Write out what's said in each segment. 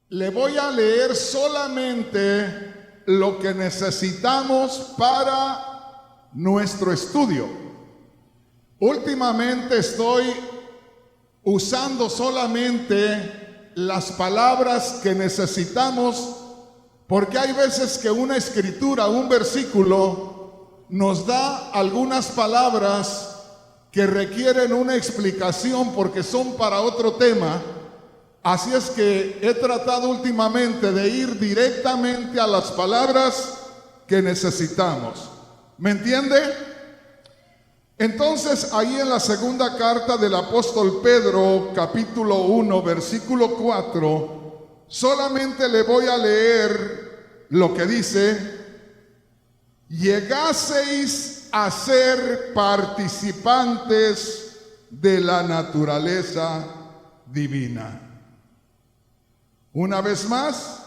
Le voy a leer solamente lo que necesitamos para nuestro estudio. Últimamente estoy usando solamente las palabras que necesitamos, porque hay veces que una escritura, un versículo, nos da algunas palabras que requieren una explicación porque son para otro tema. Así es que he tratado últimamente de ir directamente a las palabras que necesitamos. ¿Me entiende? Entonces, ahí en la segunda carta del apóstol Pedro, capítulo 1, versículo 4, solamente le voy a leer lo que dice: llegaseis a ser participantes de la naturaleza divina. Una vez más,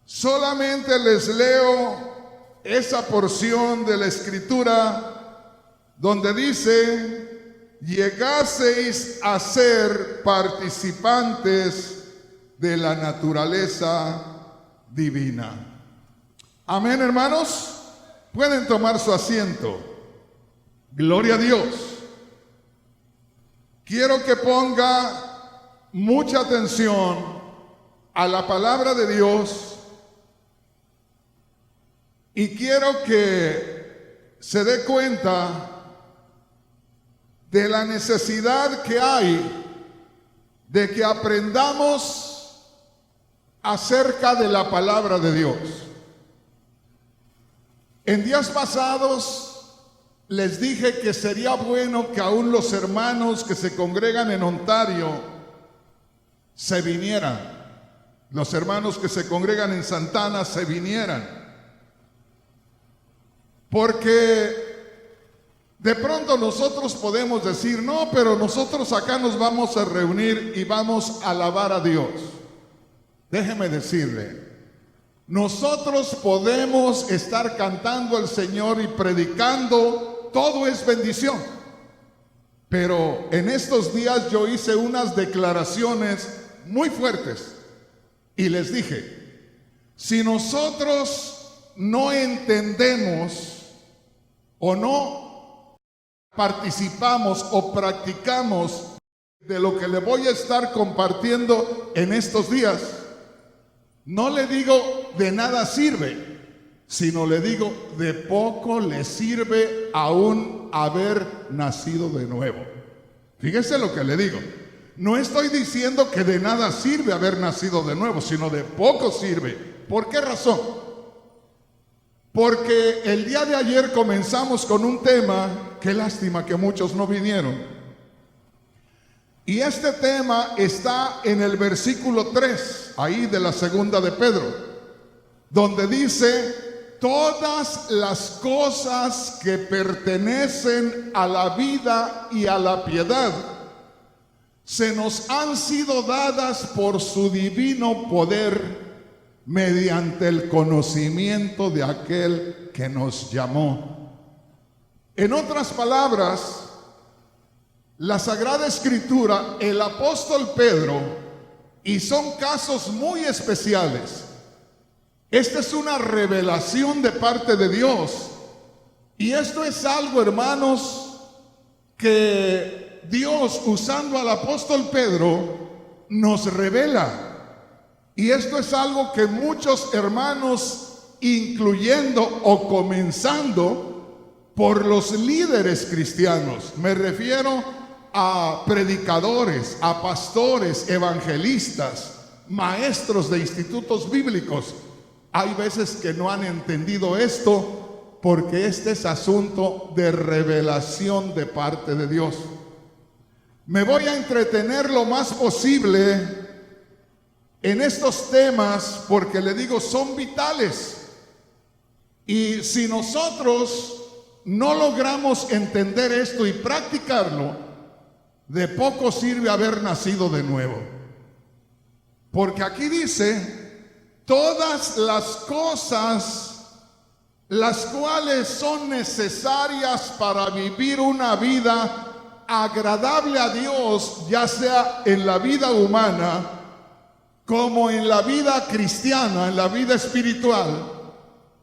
solamente les leo esa porción de la escritura donde dice: llegaseis a ser participantes de la naturaleza divina. Amén, hermanos. Pueden tomar su asiento. Gloria a Dios. Quiero que ponga mucha atención a la palabra de Dios y quiero que se dé cuenta de la necesidad que hay de que aprendamos acerca de la palabra de Dios. En días pasados les dije que sería bueno que aún los hermanos que se congregan en Ontario se vinieran. Los hermanos que se congregan en Santana se vinieran. Porque de pronto nosotros podemos decir: no, pero nosotros acá nos vamos a reunir y vamos a alabar a Dios. Déjeme decirle, nosotros podemos estar cantando al Señor y predicando, todo es bendición. Pero en estos días yo hice unas declaraciones muy fuertes y les dije: si nosotros no entendemos o no participamos o practicamos de lo que le voy a estar compartiendo en estos días, no le digo de nada sirve, sino le digo de poco le sirve aún haber nacido de nuevo. Fíjese lo que le digo. No estoy diciendo que de nada sirve haber nacido de nuevo, sino de poco sirve. ¿Por qué razón? Porque el día de ayer comenzamos con un tema, qué lástima que muchos no vinieron. Y este tema está en el versículo 3, ahí de la segunda de Pedro, donde dice: todas las cosas que pertenecen a la vida y a la piedad se nos han sido dadas por su divino poder mediante el conocimiento de aquel que nos llamó. En otras palabras, la Sagrada Escritura, el apóstol Pedro, y son casos muy especiales. Esta es una revelación de parte de Dios. Y esto es algo, hermanos, que Dios, usando al apóstol Pedro, nos revela. Y esto es algo que muchos hermanos, incluyendo o comenzando por los líderes cristianos, me refiero a predicadores, a pastores, evangelistas, maestros de institutos bíblicos, hay veces que no han entendido esto, porque este es asunto de revelación de parte de Dios. Me voy a entretener lo más posible en estos temas, porque le digo, son vitales. Y si nosotros no logramos entender esto y practicarlo, de poco sirve haber nacido de nuevo. Porque aquí dice: todas las cosas las cuales son necesarias para vivir una vida agradable a Dios, ya sea en la vida humana como en la vida cristiana, en la vida espiritual,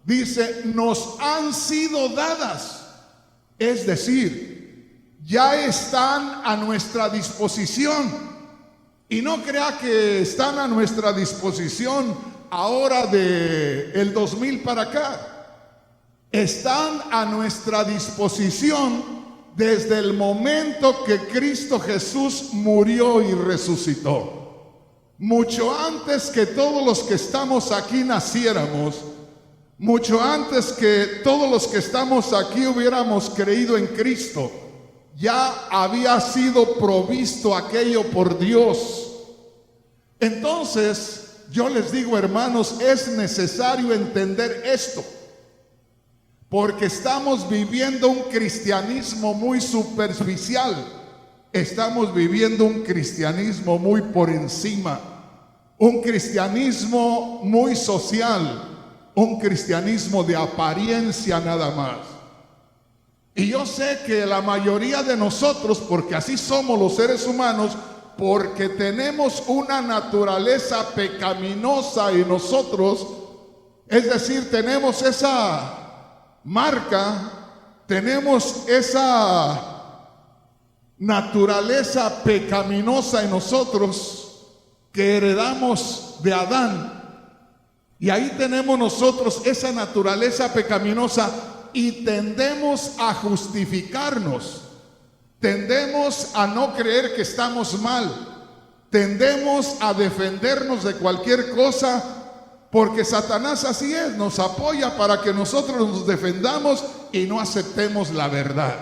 dice, nos han sido dadas. Es decir, ya están a nuestra disposición. Y no crea que están a nuestra disposición ahora de el 2000 para acá. Están a nuestra disposición desde el momento que Cristo Jesús murió y resucitó. Mucho antes que todos los que estamos aquí naciéramos, mucho antes que todos los que estamos aquí hubiéramos creído en Cristo, ya había sido provisto aquello por Dios. Entonces, yo les digo, hermanos, es necesario entender esto, porque estamos viviendo un cristianismo muy superficial. Estamos viviendo un cristianismo muy por encima, un cristianismo muy social, un cristianismo de apariencia nada más. Y yo sé que la mayoría de nosotros, porque así somos los seres humanos, porque tenemos una naturaleza pecaminosa en nosotros, es decir, tenemos esa marca, tenemos esa naturaleza pecaminosa en nosotros que heredamos de Adán. Y ahí tenemos nosotros esa naturaleza pecaminosa y tendemos a justificarnos, tendemos a no creer que estamos mal, tendemos a defendernos de cualquier cosa, porque Satanás así es, nos apoya para que nosotros nos defendamos y no aceptemos la verdad.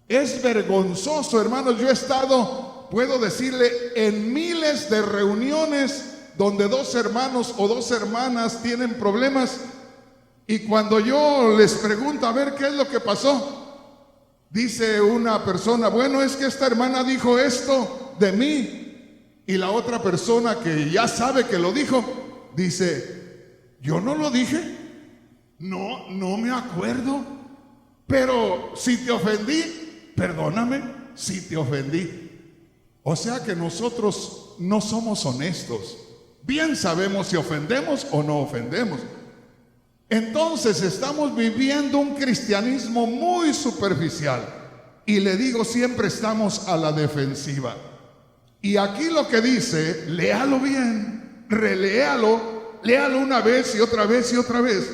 Es vergonzoso, hermanos. Yo he estado, puedo decirle, en miles de reuniones donde dos hermanos o dos hermanas tienen problemas, y cuando yo les pregunto a ver qué es lo que pasó, dice una persona, bueno, es que esta hermana dijo esto de mí, y la otra persona que ya sabe que lo dijo, dice, yo no lo dije, no me acuerdo, pero si te ofendí, perdóname si te ofendí. O sea que nosotros no somos honestos. Bien sabemos si ofendemos o no ofendemos. Entonces estamos viviendo un cristianismo muy superficial. Y le digo, siempre estamos a la defensiva. Y aquí lo que dice, léalo bien, reléalo, léalo una vez y otra vez y otra vez.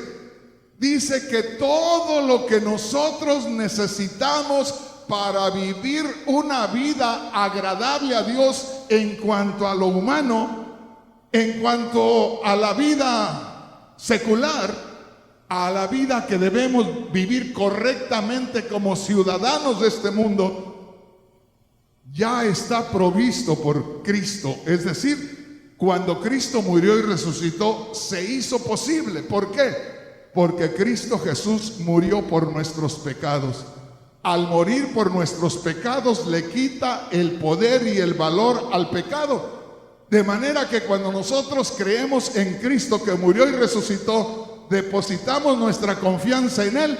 Dice que todo lo que nosotros necesitamos para vivir una vida agradable a Dios en cuanto a lo humano, en cuanto a la vida secular, a la vida que debemos vivir correctamente como ciudadanos de este mundo, ya está provisto por Cristo. Es decir, cuando Cristo murió y resucitó, se hizo posible. ¿Por qué? Porque Cristo Jesús murió por nuestros pecados. Al morir por nuestros pecados, le quita el poder y el valor al pecado. De manera que cuando nosotros creemos en Cristo que murió y resucitó, depositamos nuestra confianza en Él,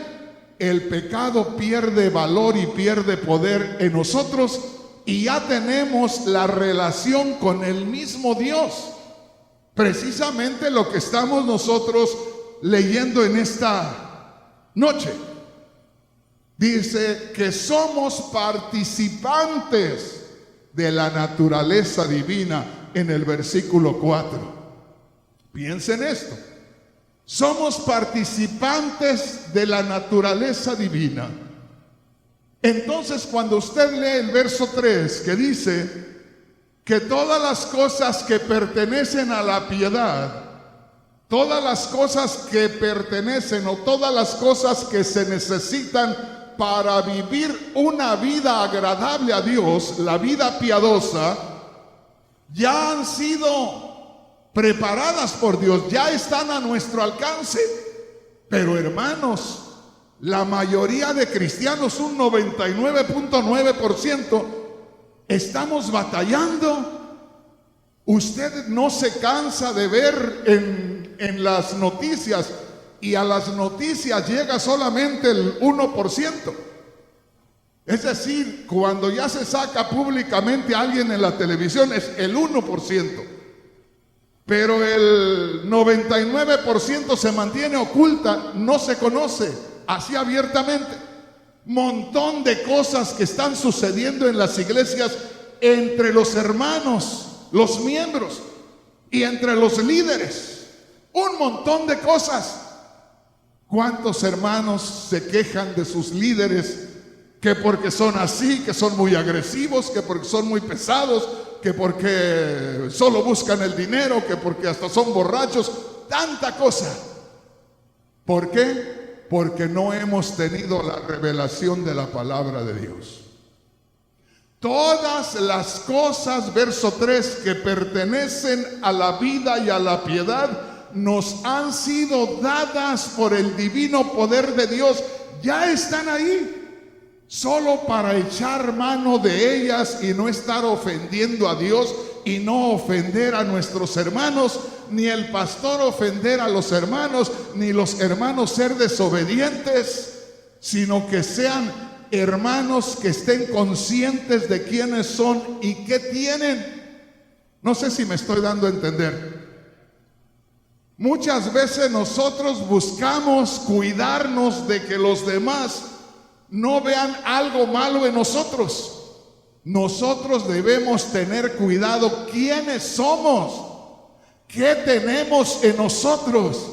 el pecado pierde valor y pierde poder en nosotros, y ya tenemos la relación con el mismo Dios. Precisamente lo que estamos nosotros leyendo en esta noche. Dice que somos participantes de la naturaleza divina en el versículo 4. Piensen esto. Somos participantes de la naturaleza divina. Entonces, cuando usted lee el verso 3, que dice que todas las cosas que pertenecen a la piedad, todas las cosas que pertenecen o todas las cosas que se necesitan para vivir una vida agradable a Dios, la vida piadosa, ya han sido preparadas por Dios, ya están a nuestro alcance. Pero hermanos, la mayoría de cristianos, un 99.9%, estamos batallando. Usted no se cansa de ver en las noticias, y a las noticias llega solamente el 1%. Es decir, cuando ya se saca públicamente a alguien en la televisión, es el 1%. pero el 99% se mantiene oculta, no se conoce así abiertamente. Montón de cosas que están sucediendo en las iglesias entre los hermanos, los miembros y entre los líderes. Un montón de cosas. ¿Cuántos hermanos se quejan de sus líderes? Que porque son así, que son muy agresivos, que porque son muy pesados, que porque solo buscan el dinero, que porque hasta son borrachos, tanta cosa. ¿Por qué? Porque no hemos tenido la revelación de la palabra de Dios. Todas las cosas, verso 3, que pertenecen a la vida y a la piedad, nos han sido dadas por el divino poder de Dios. Ya están ahí. Solo para echar mano de ellas y no estar ofendiendo a Dios y no ofender a nuestros hermanos, ni el pastor ofender a los hermanos, ni los hermanos ser desobedientes, sino que sean hermanos que estén conscientes de quiénes son y qué tienen. No sé si me estoy dando a entender. Muchas veces nosotros buscamos cuidarnos de que los demás no vean algo malo en nosotros. Nosotros debemos tener cuidado quiénes somos, qué tenemos en nosotros.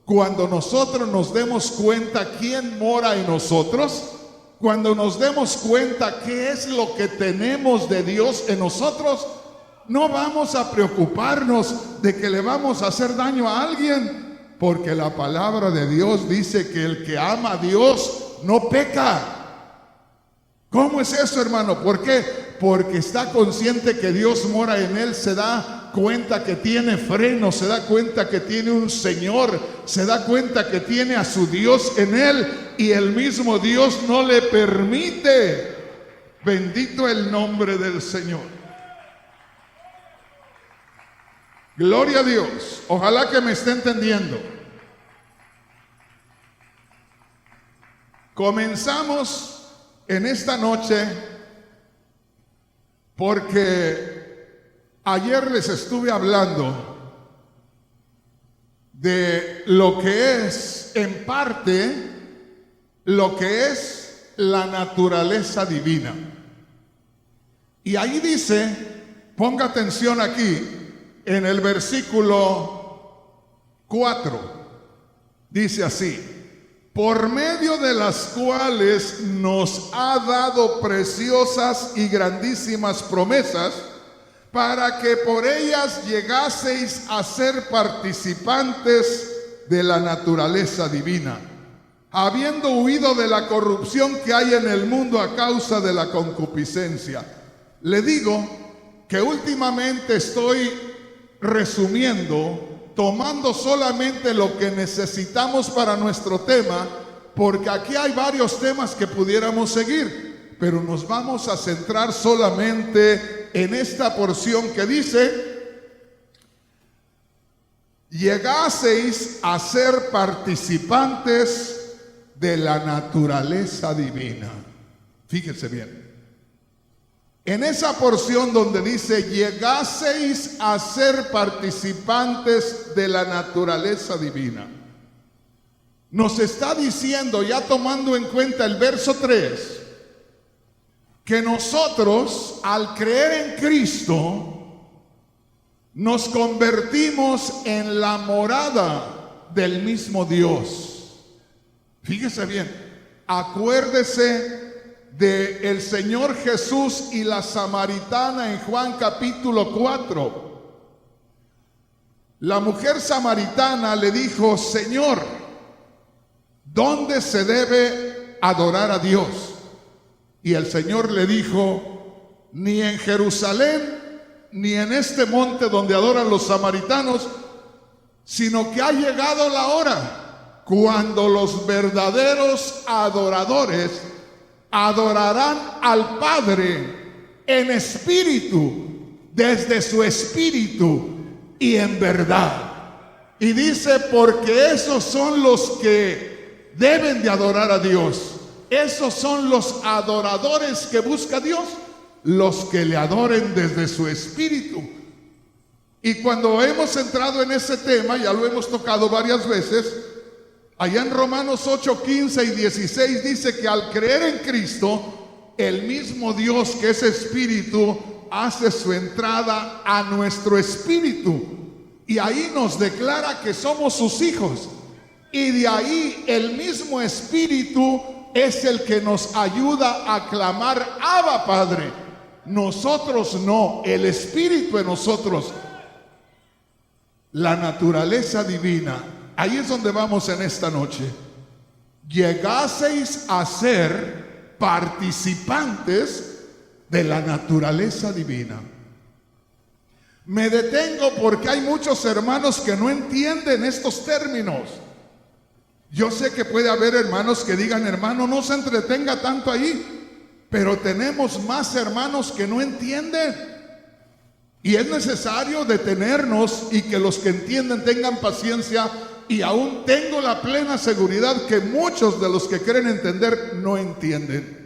Cuando nosotros nos demos cuenta quién mora en nosotros, cuando nos demos cuenta qué es lo que tenemos de Dios en nosotros, no vamos a preocuparnos de que le vamos a hacer daño a alguien, porque la palabra de Dios dice que el que ama a Dios no peca. ¿Cómo es eso, hermano? ¿Por qué? Porque está consciente que Dios mora en él, se da cuenta que tiene freno, se da cuenta que tiene un Señor, se da cuenta que tiene a su Dios en él, y el mismo Dios no le permite. Bendito el nombre del Señor. Gloria a Dios. Ojalá que me esté entendiendo. Comenzamos en esta noche porque ayer les estuve hablando de lo que es, en parte, lo que es la naturaleza divina. Y ahí dice, ponga atención aquí, en el versículo 4, dice así: por medio de las cuales nos ha dado preciosas y grandísimas promesas, para que por ellas llegaseis a ser participantes de la naturaleza divina, habiendo huido de la corrupción que hay en el mundo a causa de la concupiscencia. Le digo que últimamente estoy resumiendo, tomando solamente lo que necesitamos para nuestro tema, porque aquí hay varios temas que pudiéramos seguir, pero nos vamos a centrar solamente en esta porción que dice: llegaseis a ser participantes de la naturaleza divina. Fíjense bien. En esa porción donde dice llegaseis a ser participantes de la naturaleza divina, nos está diciendo, ya tomando en cuenta el verso 3, que nosotros al creer en Cristo nos convertimos en la morada del mismo Dios. Fíjese bien, acuérdese de el Señor Jesús y la samaritana en Juan capítulo 4. La mujer samaritana le dijo: Señor, ¿dónde se debe adorar a Dios? Y el Señor le dijo: ni en Jerusalén, ni en este monte donde adoran los samaritanos, sino que ha llegado la hora cuando los verdaderos adoradores adorarán al Padre en espíritu, desde su espíritu y en verdad. Y dice, porque esos son los que deben de adorar a Dios. Esos son los adoradores que busca Dios, los que le adoren desde su espíritu Y cuando hemos entrado en ese tema, ya lo hemos tocado varias veces, allá en Romanos 8, 15 y 16 dice que al creer en Cristo, el mismo Dios que es espíritu hace su entrada a nuestro espíritu. Y ahí nos declara que somos sus hijos. Y de ahí el mismo espíritu es el que nos ayuda a clamar Abba Padre. Nosotros no, el espíritu en nosotros. La naturaleza divina. Ahí es donde vamos en esta noche. Llegaseis a ser participantes de la naturaleza divina. Me detengo porque hay muchos hermanos que no entienden estos términos. Yo sé que puede haber hermanos que digan, hermano, no se entretenga tanto ahí, pero tenemos más hermanos que no entienden. Y es necesario detenernos y que los que entienden tengan paciencia. Y aún tengo la plena seguridad que muchos de los que creen entender no entienden.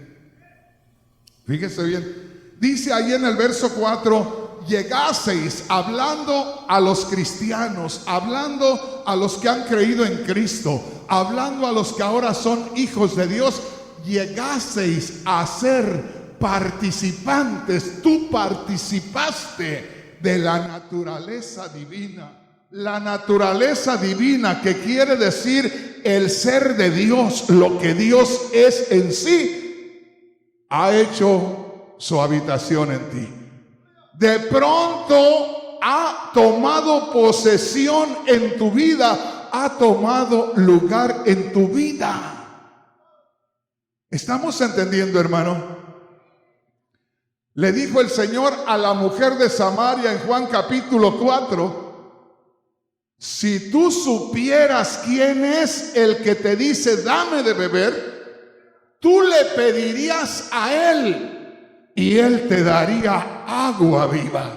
Fíjese bien, dice ahí en el verso 4, llegaseis, hablando a los cristianos, hablando a los que han creído en Cristo, hablando a los que ahora son hijos de Dios, llegaseis a ser participantes. Tú participaste de la naturaleza divina. La naturaleza divina, que quiere decir el ser de Dios, lo que Dios es en sí, ha hecho su habitación en ti. De pronto ha tomado posesión en tu vida, ha tomado lugar en tu vida. ¿Estamos entendiendo, hermano? Le dijo el Señor a la mujer de Samaria en Juan capítulo 4, si tú supieras quién es el que te dice, dame de beber, tú le pedirías a él y él te daría agua viva.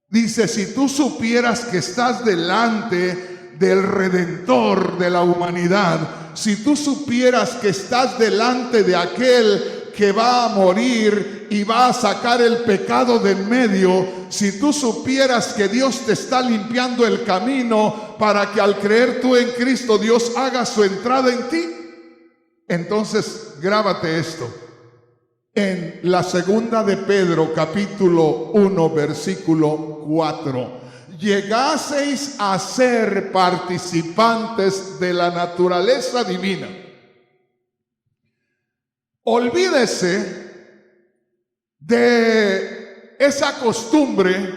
Dice, si tú supieras que estás delante del Redentor de la humanidad, si tú supieras que estás delante de aquel que va a morir y va a sacar el pecado de en medio, si tú supieras que Dios te está limpiando el camino para que al creer tú en Cristo Dios haga su entrada en ti, entonces grábate esto. En la segunda de Pedro capítulo 1 versículo 4, llegaseis a ser participantes de la naturaleza divina. Olvídese de esa costumbre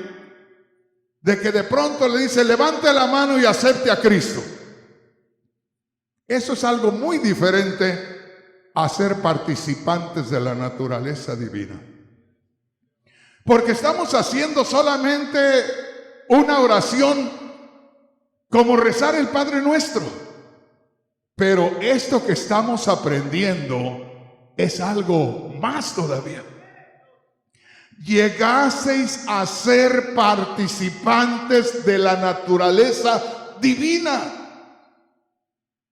de que de pronto le dice, levante la mano y acepte a Cristo. Eso es algo muy diferente a ser participantes de la naturaleza divina. Porque estamos haciendo solamente una oración como rezar el Padre Nuestro. Pero esto que estamos aprendiendo es algo más todavía. Llegaseis a ser participantes de la naturaleza divina.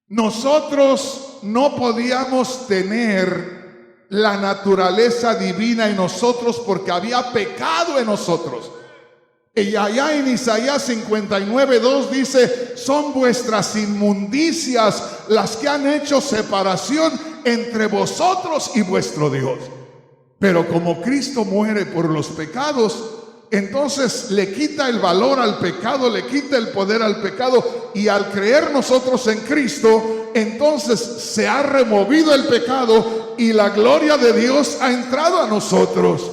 Nosotros no podíamos tener la naturaleza divina en nosotros porque había pecado en nosotros. Y allá en Isaías 59:2 dice, son vuestras inmundicias las que han hecho separación entre vosotros y vuestro Dios. Pero como Cristo muere por los pecados, entonces le quita el valor al pecado, le quita el poder al pecado, y al creer nosotros en Cristo, entonces se ha removido el pecado y la gloria de Dios ha entrado a nosotros.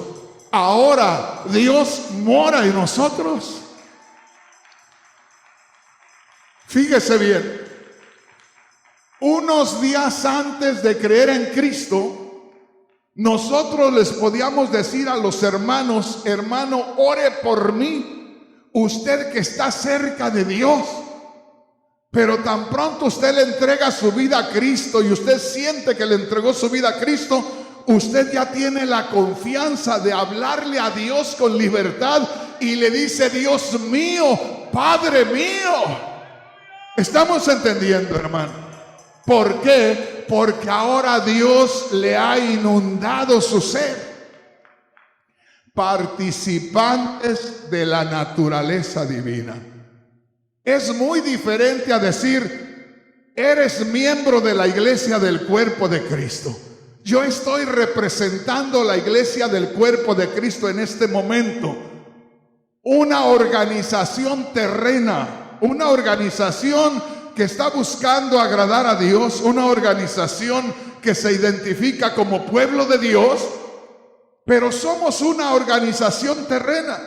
Ahora Dios mora en nosotros. Fíjese bien, unos días antes de creer en Cristo, nosotros les podíamos decir a los hermanos, hermano, ore por mí, usted que está cerca de Dios. Pero tan pronto usted le entrega su vida a Cristo y usted siente que le entregó su vida a Cristo, usted ya tiene la confianza de hablarle a Dios con libertad y le dice, Dios mío, Padre mío. ¿Estamos entendiendo, hermano? ¿Por qué? Porque ahora Dios le ha inundado su ser. participantes de la naturaleza divina. Es muy diferente a decir, eres miembro de la iglesia del cuerpo de Cristo. Yo estoy representando la iglesia del cuerpo de Cristo en este momento. Una organización terrena, una organización que está buscando agradar a Dios, una organización que se identifica como pueblo de Dios, pero somos una organización terrena.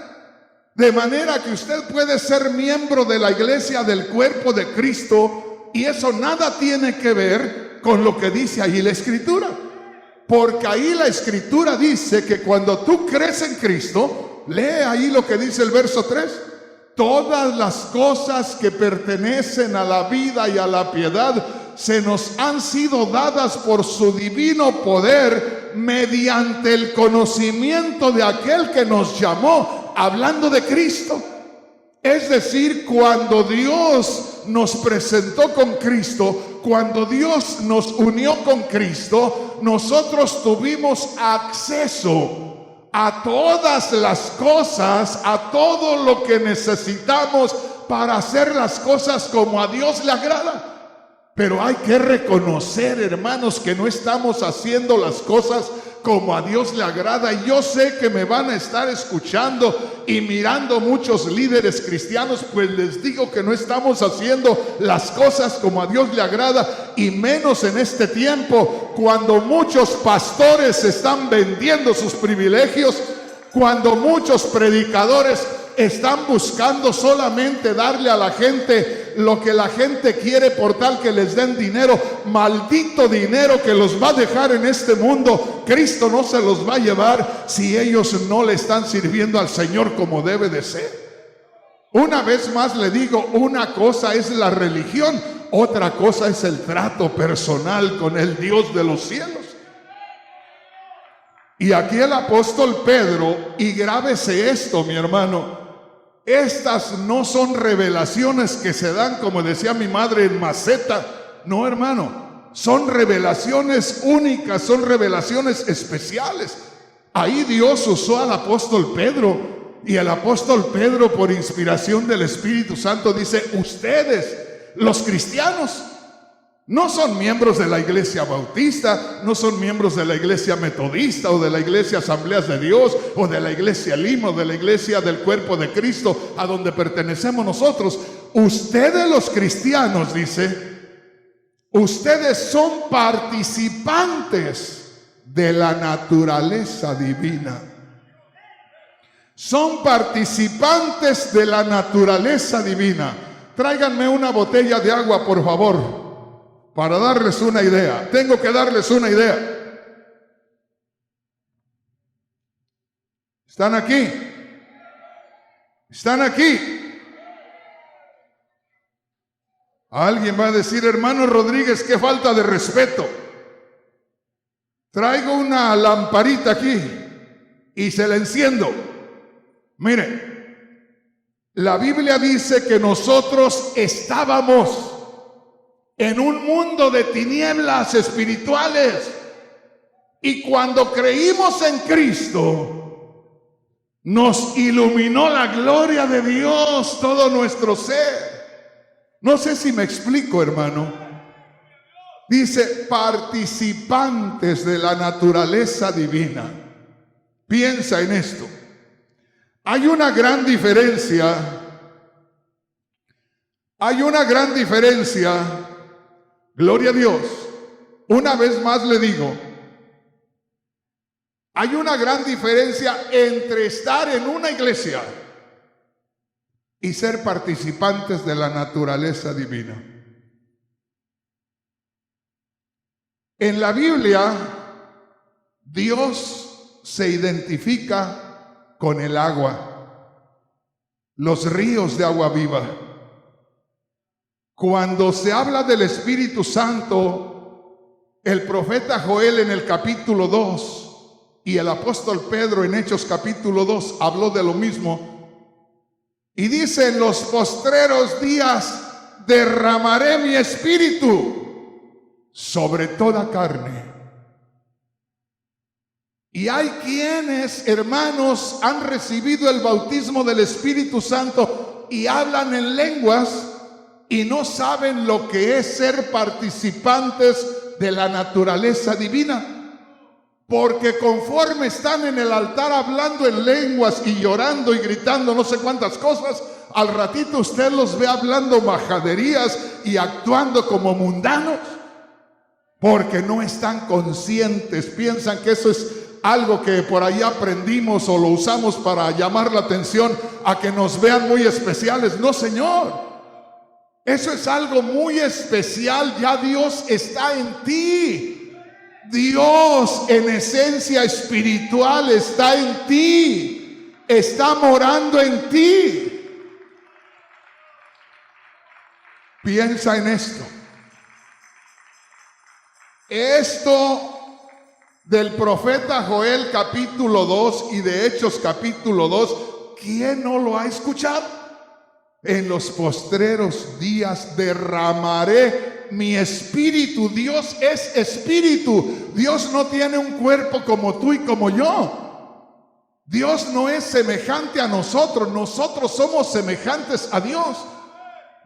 De manera que usted puede ser miembro de la iglesia del cuerpo de Cristo y eso nada tiene que ver con lo que dice ahí la Escritura. Porque ahí la Escritura dice que cuando tú crees en Cristo, lee ahí lo que dice el verso 3, todas las cosas que pertenecen a la vida y a la piedad se nos han sido dadas por su divino poder mediante el conocimiento de aquel que nos llamó, hablando de Cristo. Es decir, cuando Dios nos presentó con Cristo, cuando Dios nos unió con Cristo, nosotros tuvimos acceso a todas las cosas, a todo lo que necesitamos para hacer las cosas como a Dios le agrada. Pero hay que reconocer, hermanos, que no estamos haciendo las cosas como a Dios le agrada. Y yo sé que me van a estar escuchando y mirando muchos líderes cristianos, pues les digo que no estamos haciendo las cosas como a Dios le agrada, y menos en este tiempo, cuando muchos pastores están vendiendo sus privilegios, cuando muchos predicadores están buscando solamente darle a la gente lo que la gente quiere por tal que les den dinero. Maldito dinero que los va a dejar en este mundo. Cristo no se los va a llevar si ellos no le están sirviendo al Señor como debe de ser. Una vez más le digo, una cosa es la religión, otra cosa es el trato personal con el Dios de los cielos. Y aquí el apóstol Pedro, y grábese esto, mi hermano, estas no son revelaciones que se dan, como decía mi madre, en maceta. No, hermano, son revelaciones únicas, son revelaciones especiales. Ahí Dios usó al apóstol Pedro, y el apóstol Pedro, por inspiración del Espíritu Santo, dice, ustedes, los cristianos, no son miembros de la iglesia bautista, no son miembros de la iglesia metodista o de la iglesia Asambleas de Dios o de la iglesia Lima o de la iglesia del cuerpo de Cristo a donde pertenecemos nosotros. Ustedes los cristianos, dice, ustedes son participantes de la naturaleza divina. Son participantes de la naturaleza divina. Tráiganme una botella de agua, por favor, para darles una idea. Tengo que darles una idea. ¿Están aquí? ¿Están aquí? Alguien va a decir, hermano Rodríguez, qué falta de respeto. Traigo una lamparita aquí y se la enciendo. Mire, la Biblia dice que nosotros estábamos en un mundo de tinieblas espirituales, y cuando creímos en Cristo, nos iluminó la gloria de Dios, todo nuestro ser. No sé si me explico, hermano. Dice, participantes de la naturaleza divina. Piensa en esto. Hay una gran diferencia. Hay una gran diferencia. Gloria a Dios. Una vez más le digo, hay una gran diferencia entre estar en una iglesia y ser participantes de la naturaleza divina. En la Biblia, Dios se identifica con el agua, los ríos de agua viva. Cuando se habla del Espíritu Santo, el profeta Joel en el capítulo 2 y el apóstol Pedro en Hechos capítulo 2 habló de lo mismo. Y dice, en los postreros días derramaré mi espíritu sobre toda carne. Y hay quienes, hermanos, han recibido el bautismo del Espíritu Santo y hablan en lenguas y no saben lo que es ser participantes de la naturaleza divina. Porque conforme están en el altar hablando en lenguas y llorando y gritando no sé cuántas cosas, al ratito usted los ve hablando majaderías y actuando como mundanos. Porque no están conscientes, piensan que eso es algo que por ahí aprendimos o lo usamos para llamar la atención a que nos vean muy especiales. No, Señor, eso es algo muy especial. Ya Dios está en ti. Dios en esencia espiritual está en ti, está morando en ti. Piensa en esto. Esto del profeta Joel capítulo 2 y de Hechos capítulo 2, ¿quién no lo ha escuchado? En los postreros días derramaré mi espíritu. Dios es espíritu. Dios no tiene un cuerpo como tú y como yo. Dios no es semejante a nosotros. Nosotros somos semejantes a Dios.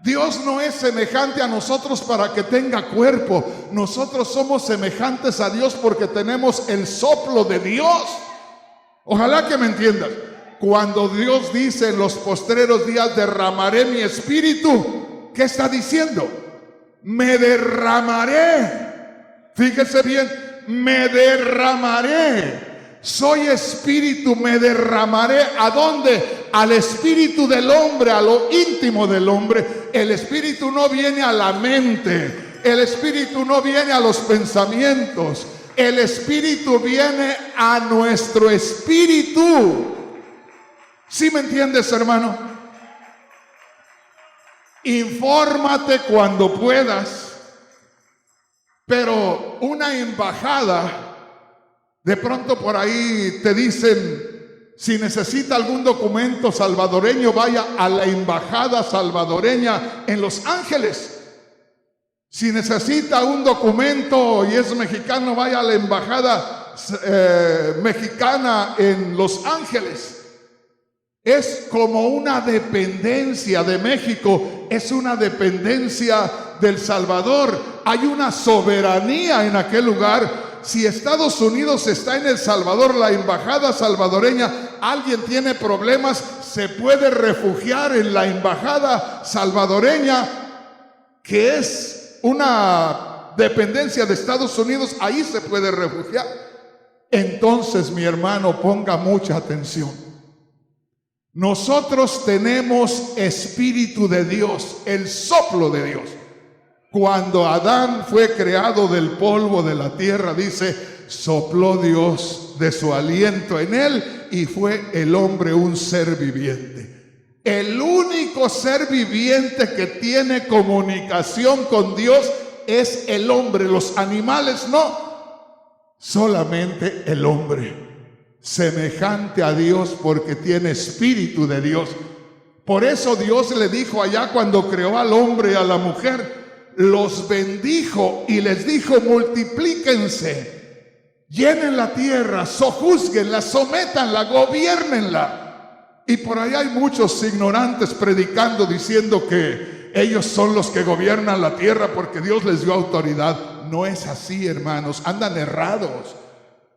Dios no es semejante a nosotros para que tenga cuerpo. Nosotros somos semejantes a Dios porque tenemos el soplo de Dios. Ojalá que me entiendas. Cuando Dios dice en los postreros días derramaré mi espíritu, ¿qué está diciendo? Me derramaré. Fíjese bien, me derramaré. Soy espíritu, me derramaré. ¿A dónde? Al espíritu del hombre, a lo íntimo del hombre. El espíritu no viene a la mente. El espíritu no viene a los pensamientos. El espíritu viene a nuestro espíritu. ¿Sí me entiendes, hermano? Infórmate cuando puedas. Pero una embajada, de pronto por ahí te dicen, si necesita algún documento salvadoreño, vaya a la embajada salvadoreña en Los Ángeles. Si necesita un documento y es mexicano, vaya a la embajada mexicana en Los Ángeles. Es como una dependencia de México, es una dependencia del Salvador. Hay una soberanía en aquel lugar. Si Estados Unidos está en El Salvador, la embajada salvadoreña, alguien tiene problemas, se puede refugiar en la embajada salvadoreña, que es una dependencia de Estados Unidos. Ahí se puede refugiar. Entonces, mi hermano, ponga mucha atención. Nosotros tenemos espíritu de Dios, el soplo de Dios. Cuando Adán fue creado del polvo de la tierra, dice, sopló Dios de su aliento en él y fue el hombre un ser viviente. El único ser viviente que tiene comunicación con Dios es el hombre. Los animales no, solamente el hombre. Semejante a Dios porque tiene espíritu de Dios. Por eso Dios le dijo allá cuando creó al hombre y a la mujer, los bendijo y les dijo, multiplíquense, llenen la tierra, sojuzguenla, sométanla, gobiernenla. Y por ahí hay muchos ignorantes predicando diciendo que ellos son los que gobiernan la tierra porque Dios les dio autoridad. No es así, hermanos, andan errados.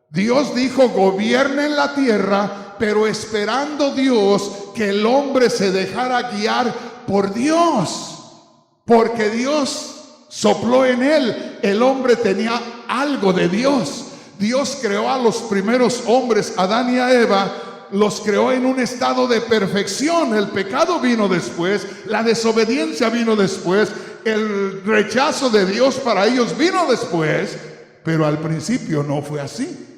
Dios dijo, gobiernen la tierra, pero esperando Dios que el hombre se dejara guiar por Dios. Porque Dios sopló en él. El hombre tenía algo de Dios. Dios creó a los primeros hombres, Adán y a Eva, los creó en un estado de perfección. El pecado vino después, la desobediencia vino después, el rechazo de Dios para ellos vino después, pero al principio no fue así.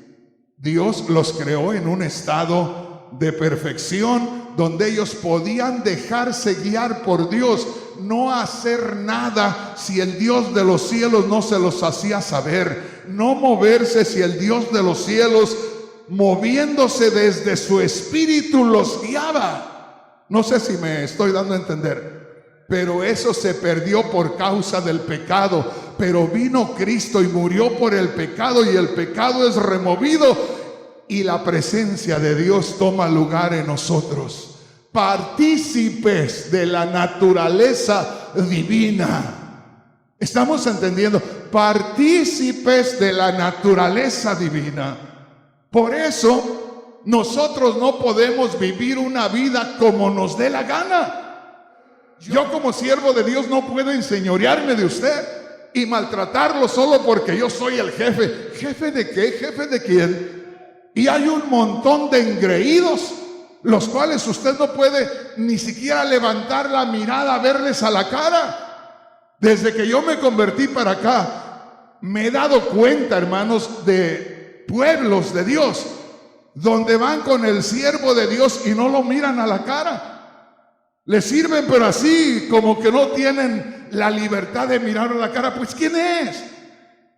Dios los creó en un estado de perfección donde ellos podían dejarse guiar por Dios, no hacer nada si el Dios de los cielos no se los hacía saber, no moverse si el Dios de los cielos, moviéndose desde su espíritu, los guiaba. No sé si me estoy dando a entender, pero eso se perdió por causa del pecado. Pero vino Cristo y murió por el pecado, y el pecado es removido y la presencia de Dios toma lugar en nosotros. Partícipes de la naturaleza divina. ¿Estamos entendiendo? Partícipes de la naturaleza divina. Por eso nosotros no podemos vivir una vida como nos dé la gana. Yo como siervo de Dios no puedo enseñorearme de usted y maltratarlo solo porque yo soy el jefe. ¿Jefe de qué? ¿Jefe de quién? Y hay un montón de engreídos, los cuales usted no puede ni siquiera levantar la mirada a verles a la cara. Desde que yo me convertí para acá, me he dado cuenta, hermanos, de pueblos de Dios, donde van con el siervo de Dios y no lo miran a la cara. Le sirven, pero así, como que no tienen la libertad de mirarlo a la cara. Pues, ¿quién es?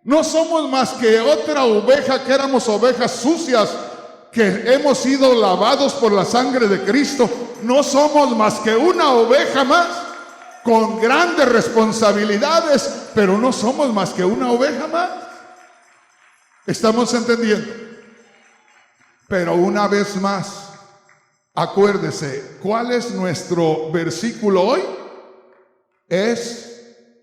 No somos más que otra oveja, que éramos ovejas sucias, que hemos sido lavados por la sangre de Cristo. No somos más que una oveja más, con grandes responsabilidades, pero no somos más que una oveja más. ¿Estamos entendiendo? Pero una vez más, acuérdese, ¿cuál es nuestro versículo hoy? Es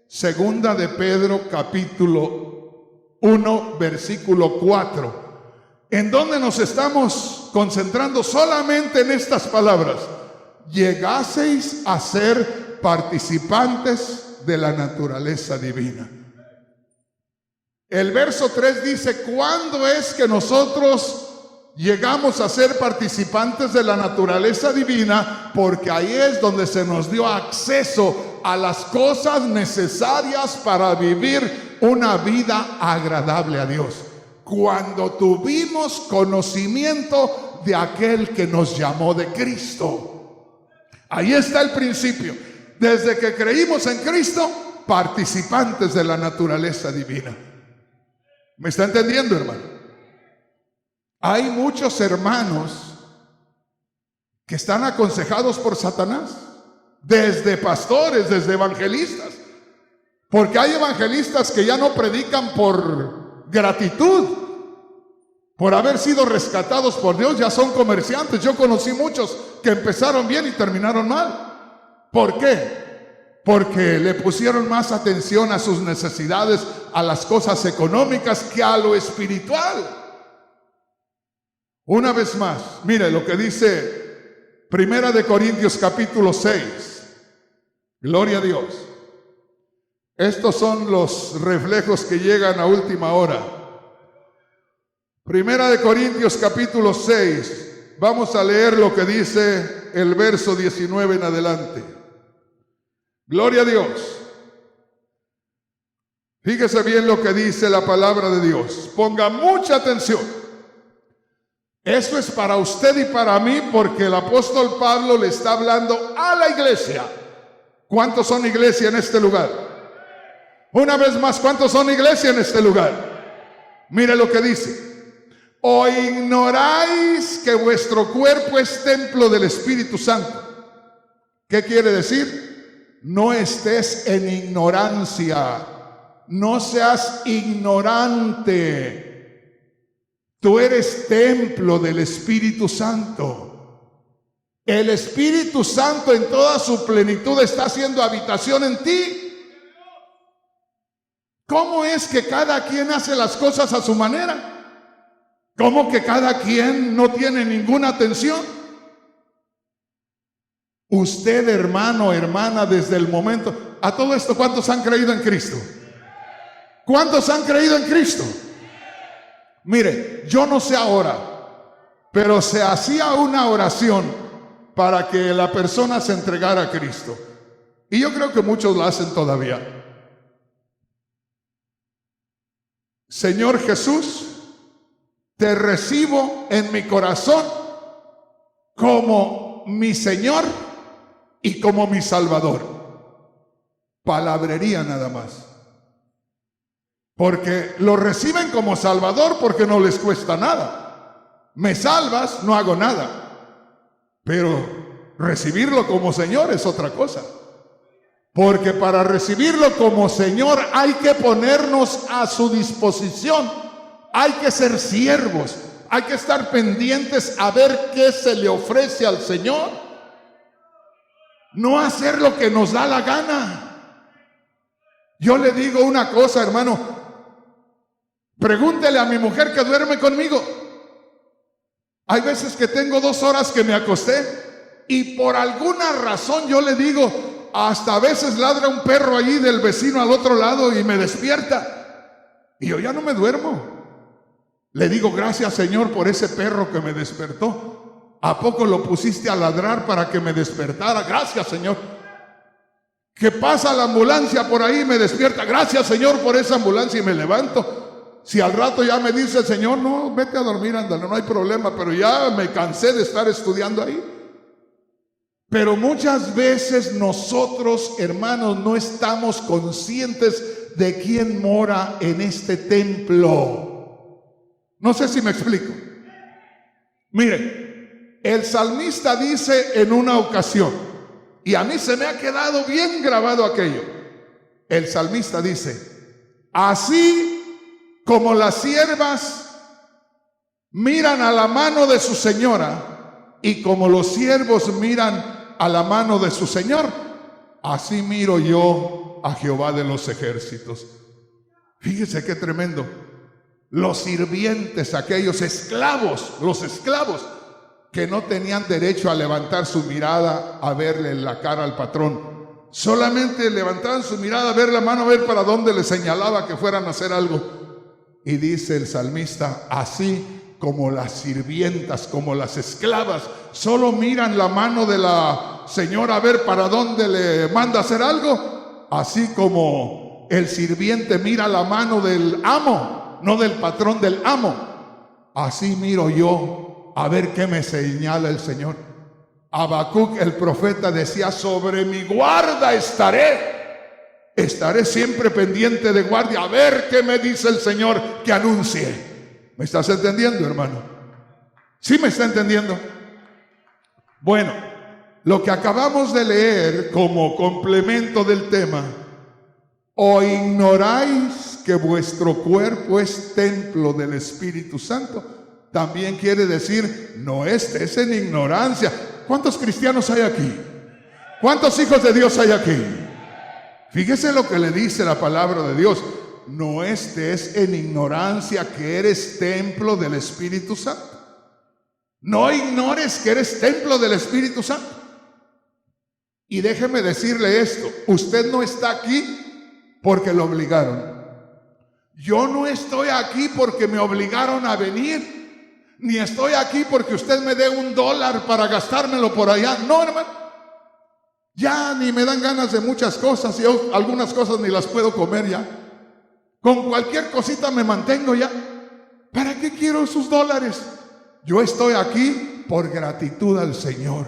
Segunda de Pedro capítulo 1, versículo 4, en donde nos estamos concentrando solamente en estas palabras: llegaseis a ser participantes de la naturaleza divina. El verso 3 dice: ¿cuándo es que nosotros llegamos a ser participantes de la naturaleza divina? Porque ahí es donde se nos dio acceso a las cosas necesarias para vivir una vida agradable a Dios. Cuando tuvimos conocimiento de aquel que nos llamó de Cristo. Ahí está el principio. Desde que creímos en Cristo, participantes de la naturaleza divina. ¿Me está entendiendo, hermano? Hay muchos hermanos que están aconsejados por Satanás, desde pastores, desde evangelistas, porque hay evangelistas que ya no predican por gratitud, por haber sido rescatados por Dios, ya son comerciantes. Yo conocí muchos que empezaron bien y terminaron mal. ¿Por qué? Porque le pusieron más atención a sus necesidades, a las cosas económicas, que a lo espiritual. Una vez más, mire lo que dice Primera de Corintios capítulo 6. Gloria a Dios. Estos son los reflejos que llegan a última hora. Primera de Corintios capítulo 6. Vamos a leer lo que dice el verso 19 en adelante. Gloria a Dios. Fíjese bien lo que dice la palabra de Dios. Ponga mucha atención. Eso es para usted y para mí, porque el apóstol Pablo le está hablando a la iglesia. ¿Cuántos son iglesia en este lugar? Una vez más, ¿cuántos son iglesia en este lugar? Mire lo que dice: ¿o ignoráis que vuestro cuerpo es templo del Espíritu Santo? ¿Qué quiere decir? No estés en ignorancia, no seas ignorante. Tú eres templo del Espíritu Santo. El Espíritu Santo en toda su plenitud está haciendo habitación en ti. ¿Cómo es que cada quien hace las cosas a su manera? ¿Cómo que cada quien no tiene ninguna atención? Usted, hermano, hermana, desde el momento... A todo esto, ¿cuántos han creído en Cristo? ¿Cuántos han creído en Cristo? Mire, yo no sé ahora, pero se hacía una oración para que la persona se entregara a Cristo. Y yo creo que muchos la hacen todavía. Señor Jesús, te recibo en mi corazón como mi Señor y como mi Salvador. Palabrería nada más. Porque lo reciben como Salvador porque no les cuesta nada. Me salvas, no hago nada. Pero recibirlo como Señor es otra cosa. Porque para recibirlo como Señor hay que ponernos a su disposición. Hay que ser siervos. Hay que estar pendientes a ver qué se le ofrece al Señor. No hacer lo que nos da la gana. Yo le digo una cosa, hermano. Pregúntele a mi mujer que duerme conmigo. Hay veces que tengo 2 horas que me acosté y por alguna razón yo le digo, hasta a veces ladra un perro allí del vecino al otro lado y me despierta. Y yo ya no me duermo. Le digo, gracias Señor por ese perro que me despertó. ¿A poco lo pusiste a ladrar para que me despertara? Gracias Señor. Que pasa la ambulancia por ahí y me despierta. Gracias Señor por esa ambulancia y me levanto. Si al rato ya me dice el Señor, no, vete a dormir, ándale, no hay problema, pero ya me cansé de estar estudiando ahí. Pero muchas veces nosotros, hermanos, no estamos conscientes de quién mora en este templo. No sé si me explico. Mire, el salmista dice en una ocasión, y a mí se me ha quedado bien grabado aquello. El salmista dice, así como las siervas miran a la mano de su señora y como los siervos miran a la mano de su señor, así miro yo a Jehová de los ejércitos. Fíjese qué tremendo. Los sirvientes, aquellos esclavos, los esclavos que no tenían derecho a levantar su mirada a verle en la cara al patrón, solamente levantaban su mirada a ver la mano, a ver para dónde le señalaba que fueran a hacer algo. Y dice el salmista, así como las sirvientas, como las esclavas, solo miran la mano de la señora a ver para dónde le manda hacer algo, así como el sirviente mira la mano del amo, no del patrón, del amo, así miro yo a ver qué me señala el Señor. Habacuc el profeta decía, sobre mi guarda estaré siempre pendiente de guardia, a ver qué me dice el Señor que anuncie. ¿Me estás entendiendo, hermano? ¿Sí me está entendiendo? Bueno, lo que acabamos de leer como complemento del tema, ¿o ignoráis que vuestro cuerpo es templo del Espíritu Santo? También quiere decir, no estés en ignorancia. ¿Cuántos cristianos hay aquí? ¿Cuántos hijos de Dios hay aquí? Fíjese lo que le dice la palabra de Dios. No estés en ignorancia que eres templo del Espíritu Santo. No ignores que eres templo del Espíritu Santo. Y déjeme decirle esto, usted no está aquí porque lo obligaron. Yo no estoy aquí porque me obligaron a venir, ni estoy aquí porque usted me dé $1 para gastármelo por allá. No, hermano. Ya ni me dan ganas de muchas cosas, y algunas cosas ni las puedo comer ya. Con cualquier cosita me mantengo ya. ¿Para qué quiero esos $? Yo estoy aquí por gratitud al Señor.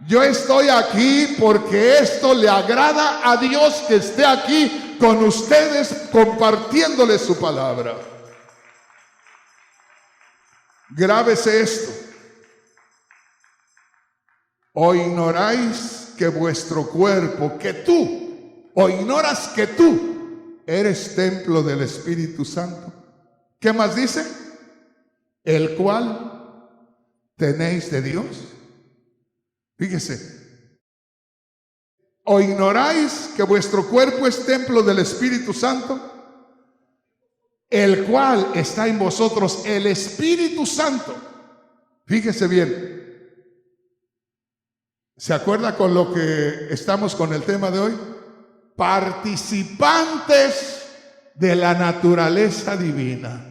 Yo estoy aquí porque esto le agrada a Dios, que esté aquí con ustedes compartiéndoles su palabra. Grábese esto. ¿O ignoráis que vuestro cuerpo, que tú, o ignoras que tú eres templo del Espíritu Santo? ¿Qué más dice? El cual tenéis de Dios. Fíjese. ¿O ignoráis que vuestro cuerpo es templo del Espíritu Santo, el cual está en vosotros, el Espíritu Santo? Fíjese bien. ¿Se acuerda con lo que estamos con el tema de hoy? Participantes de la naturaleza divina.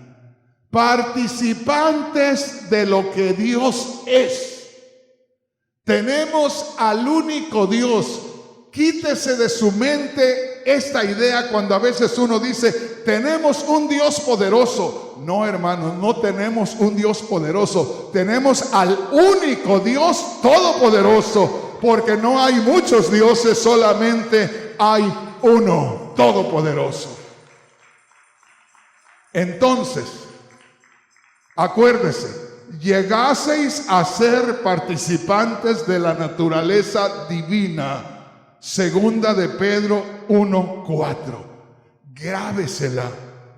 Participantes de lo que Dios es. Tenemos al único Dios. Quítese de su mente esta idea cuando a veces uno dice, tenemos un Dios poderoso. No, hermanos, no tenemos un Dios poderoso. Tenemos al único Dios todopoderoso, porque no hay muchos dioses, solamente hay uno todopoderoso. Entonces, acuérdese, llegaseis a ser participantes de la naturaleza divina. Segunda de Pedro 1:4. Grábesela,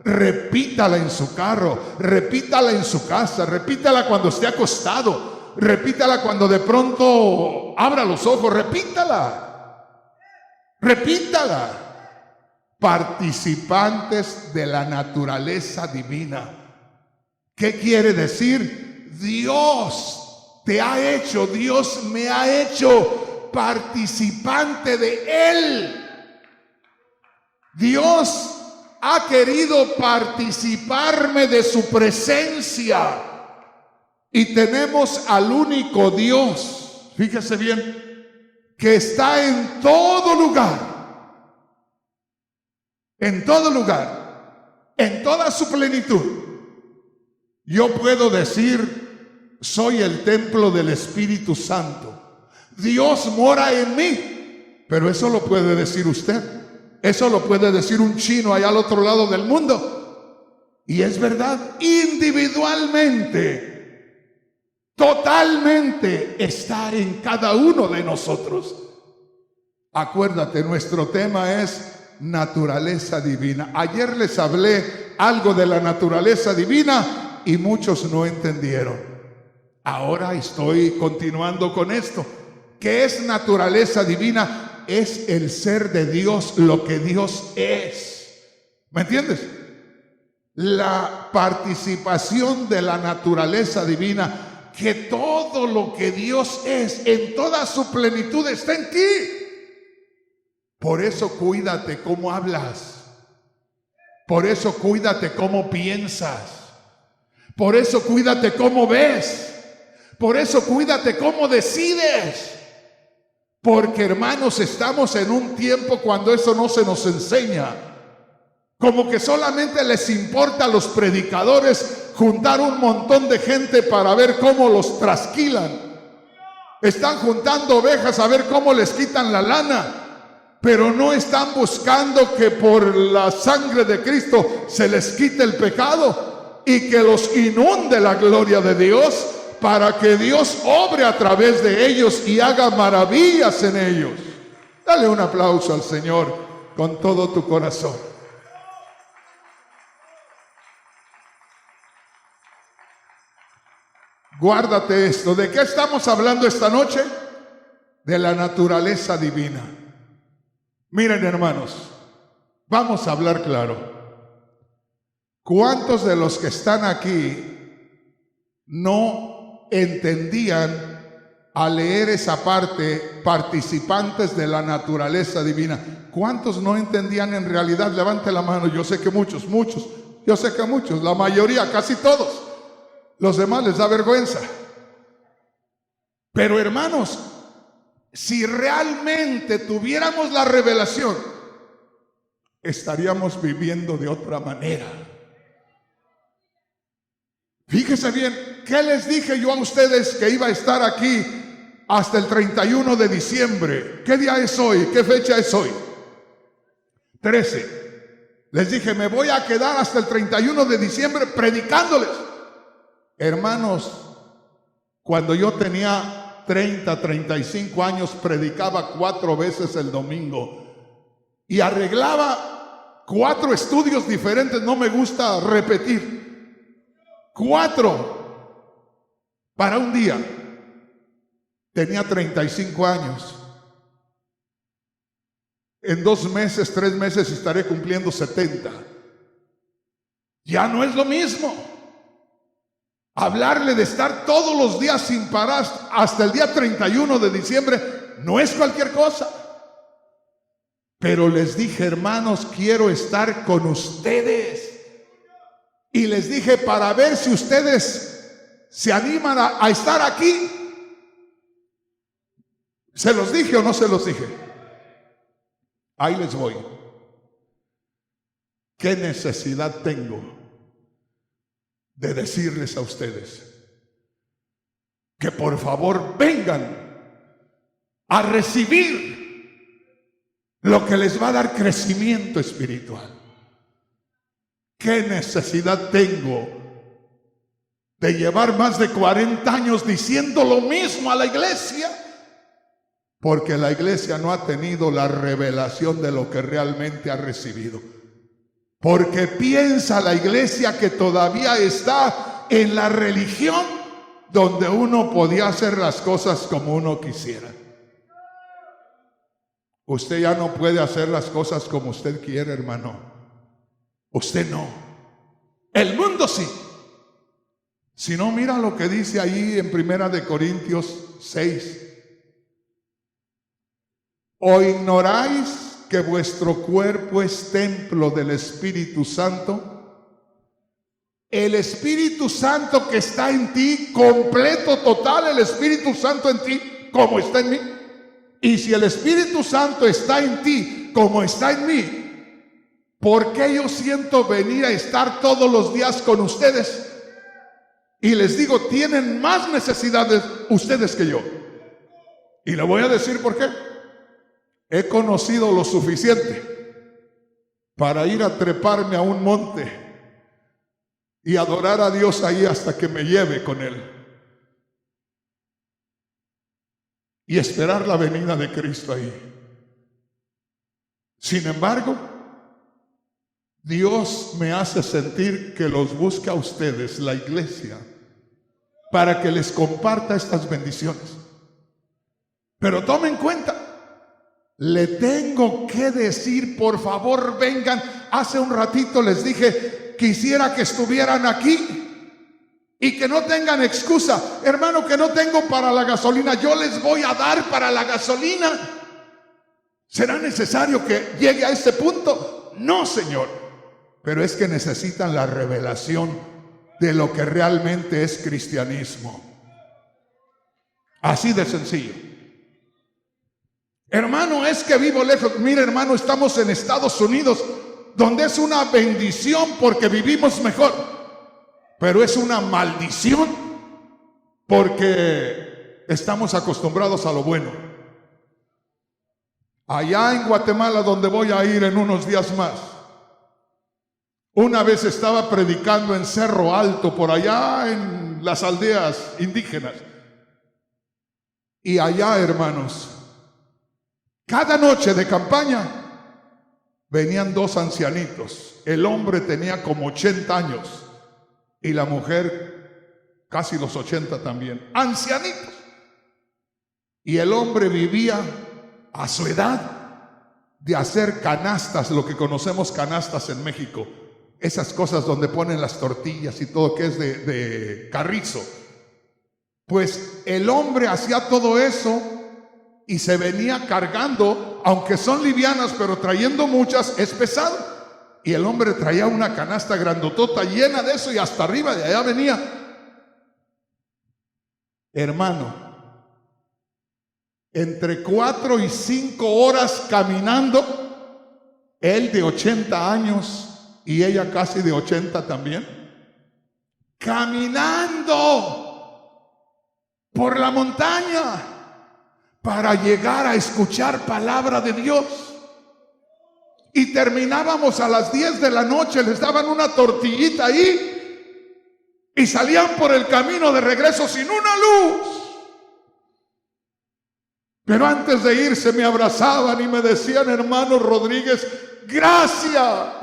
repítala en su carro, repítala en su casa, repítala cuando esté acostado, repítala cuando de pronto abra los ojos, repítala, repítala. Participantes de la naturaleza divina. ¿Qué quiere decir? Dios te ha hecho, Dios me ha hecho participante de Él. Dios ha querido participarme de su presencia. Y tenemos al único Dios, fíjese bien, que está en todo lugar. En todo lugar, en toda su plenitud. Yo puedo decir, soy el templo del Espíritu Santo. Dios mora en mí. Pero eso lo puede decir usted. Eso lo puede decir un chino allá al otro lado del mundo. Y es verdad, individualmente, totalmente está en cada uno de nosotros. Acuérdate, nuestro tema es naturaleza divina. Ayer les hablé algo de la naturaleza divina y muchos no entendieron. Ahora estoy continuando con esto. ¿Qué es naturaleza divina? Es el ser de Dios, lo que Dios es. ¿Me entiendes? La participación de la naturaleza divina, que todo lo que Dios es en toda su plenitud está en ti. Por eso cuídate cómo hablas. Por eso cuídate cómo piensas. Por eso cuídate cómo ves. Por eso cuídate cómo decides. Porque, hermanos, estamos en un tiempo cuando eso no se nos enseña. Como que solamente les importa a los predicadores juntar un montón de gente para ver cómo los trasquilan. Están juntando ovejas a ver cómo les quitan la lana. Pero no están buscando que por la sangre de Cristo se les quite el pecado y que los inunde la gloria de Dios, para que Dios obre a través de ellos y haga maravillas en ellos. Dale un aplauso al Señor con todo tu corazón. Guárdate esto. ¿De qué estamos hablando esta noche? De la naturaleza divina. Miren, hermanos, vamos a hablar claro. ¿Cuántos de los que están aquí no entendían al leer esa parte, participantes de la naturaleza divina? ¿Cuántos no entendían en realidad? Levante la mano. Yo sé que muchos. Yo sé que muchos, la mayoría, casi todos. Los demás les da vergüenza. Pero, hermanos, si realmente tuviéramos la revelación, estaríamos viviendo de otra manera. Fíjese bien, ¿qué les dije yo a ustedes que iba a estar aquí hasta el 31 de diciembre? ¿Qué día es hoy? ¿Qué fecha es hoy? 13. Les dije, me voy a quedar hasta el 31 de diciembre predicándoles. Hermanos, cuando yo tenía 30, 35 años, predicaba 4 veces el domingo y arreglaba 4 estudios diferentes. No me gusta repetir. 4 para un día. Tenía 35 años. En 2 meses, 3 meses estaré cumpliendo 70. Ya no es lo mismo. Hablarle de estar todos los días sin parar hasta el día 31 de diciembre no es cualquier cosa. Pero les dije, hermanos, quiero estar con ustedes. Y les dije, para ver si ustedes se animan a estar aquí. ¿Se los dije o no se los dije? Ahí les voy. ¿Qué necesidad tengo de decirles a ustedes que por favor vengan a recibir lo que les va a dar crecimiento espiritual? ¿Qué necesidad tengo de llevar más de 40 años diciendo lo mismo a la iglesia? Porque la iglesia no ha tenido la revelación de lo que realmente ha recibido. Porque piensa la iglesia que todavía está en la religión donde uno podía hacer las cosas como uno quisiera. Usted ya no puede hacer las cosas como usted quiere, hermano. Usted no. El mundo sí. Si no, mira lo que dice ahí en 1 Corintios 6. ¿O ignoráis que vuestro cuerpo es templo del Espíritu Santo? El Espíritu Santo que está en ti, completo, total, el Espíritu Santo en ti, como está en mí. Y si el Espíritu Santo está en ti, como está en mí, ¿por qué yo siento venir a estar todos los días con ustedes? Y les digo, tienen más necesidades ustedes que yo. Y le voy a decir por qué. He conocido lo suficiente para ir a treparme a un monte y adorar a Dios ahí hasta que me lleve con Él. Y esperar la venida de Cristo ahí. Sin embargo, Dios me hace sentir que los busca a ustedes, la iglesia, para que les comparta estas bendiciones. Pero tomen en cuenta, le tengo que decir, por favor, vengan. Hace un ratito les dije, quisiera que estuvieran aquí y que no tengan excusa. Hermano, que no tengo para la gasolina. Yo les voy a dar para la gasolina. ¿Será necesario que llegue a ese punto? No, Señor. Pero es que necesitan la revelación de lo que realmente es cristianismo. Así de sencillo. Hermano, es que vivo lejos. Mire, hermano, estamos en Estados Unidos, donde es una bendición porque vivimos mejor, pero es una maldición porque estamos acostumbrados a lo bueno. Allá en Guatemala, donde voy a ir en unos días más, una vez estaba predicando en Cerro Alto, por allá en las aldeas indígenas. Y allá, hermanos, cada noche de campaña venían dos ancianitos. El hombre tenía como 80 años y la mujer casi los 80 también. Ancianitos. Y el hombre vivía a su edad de hacer canastas, lo que conocemos canastas en México. Esas cosas donde ponen las tortillas y todo, que es de carrizo. Pues el hombre hacía todo eso y se venía cargando, aunque son livianas, pero trayendo muchas, es pesado. Y el hombre traía una canasta grandotota llena de eso y hasta arriba de allá venía. Hermano, entre 4 y 5 horas caminando, él de 80 años y ella casi de 80 también, caminando por la montaña para llegar a escuchar palabra de Dios. Y terminábamos a las 10 de la noche, les daban una tortillita ahí y salían por el camino de regreso sin una luz. Pero antes de irse me abrazaban y me decían: hermano Rodríguez, gracias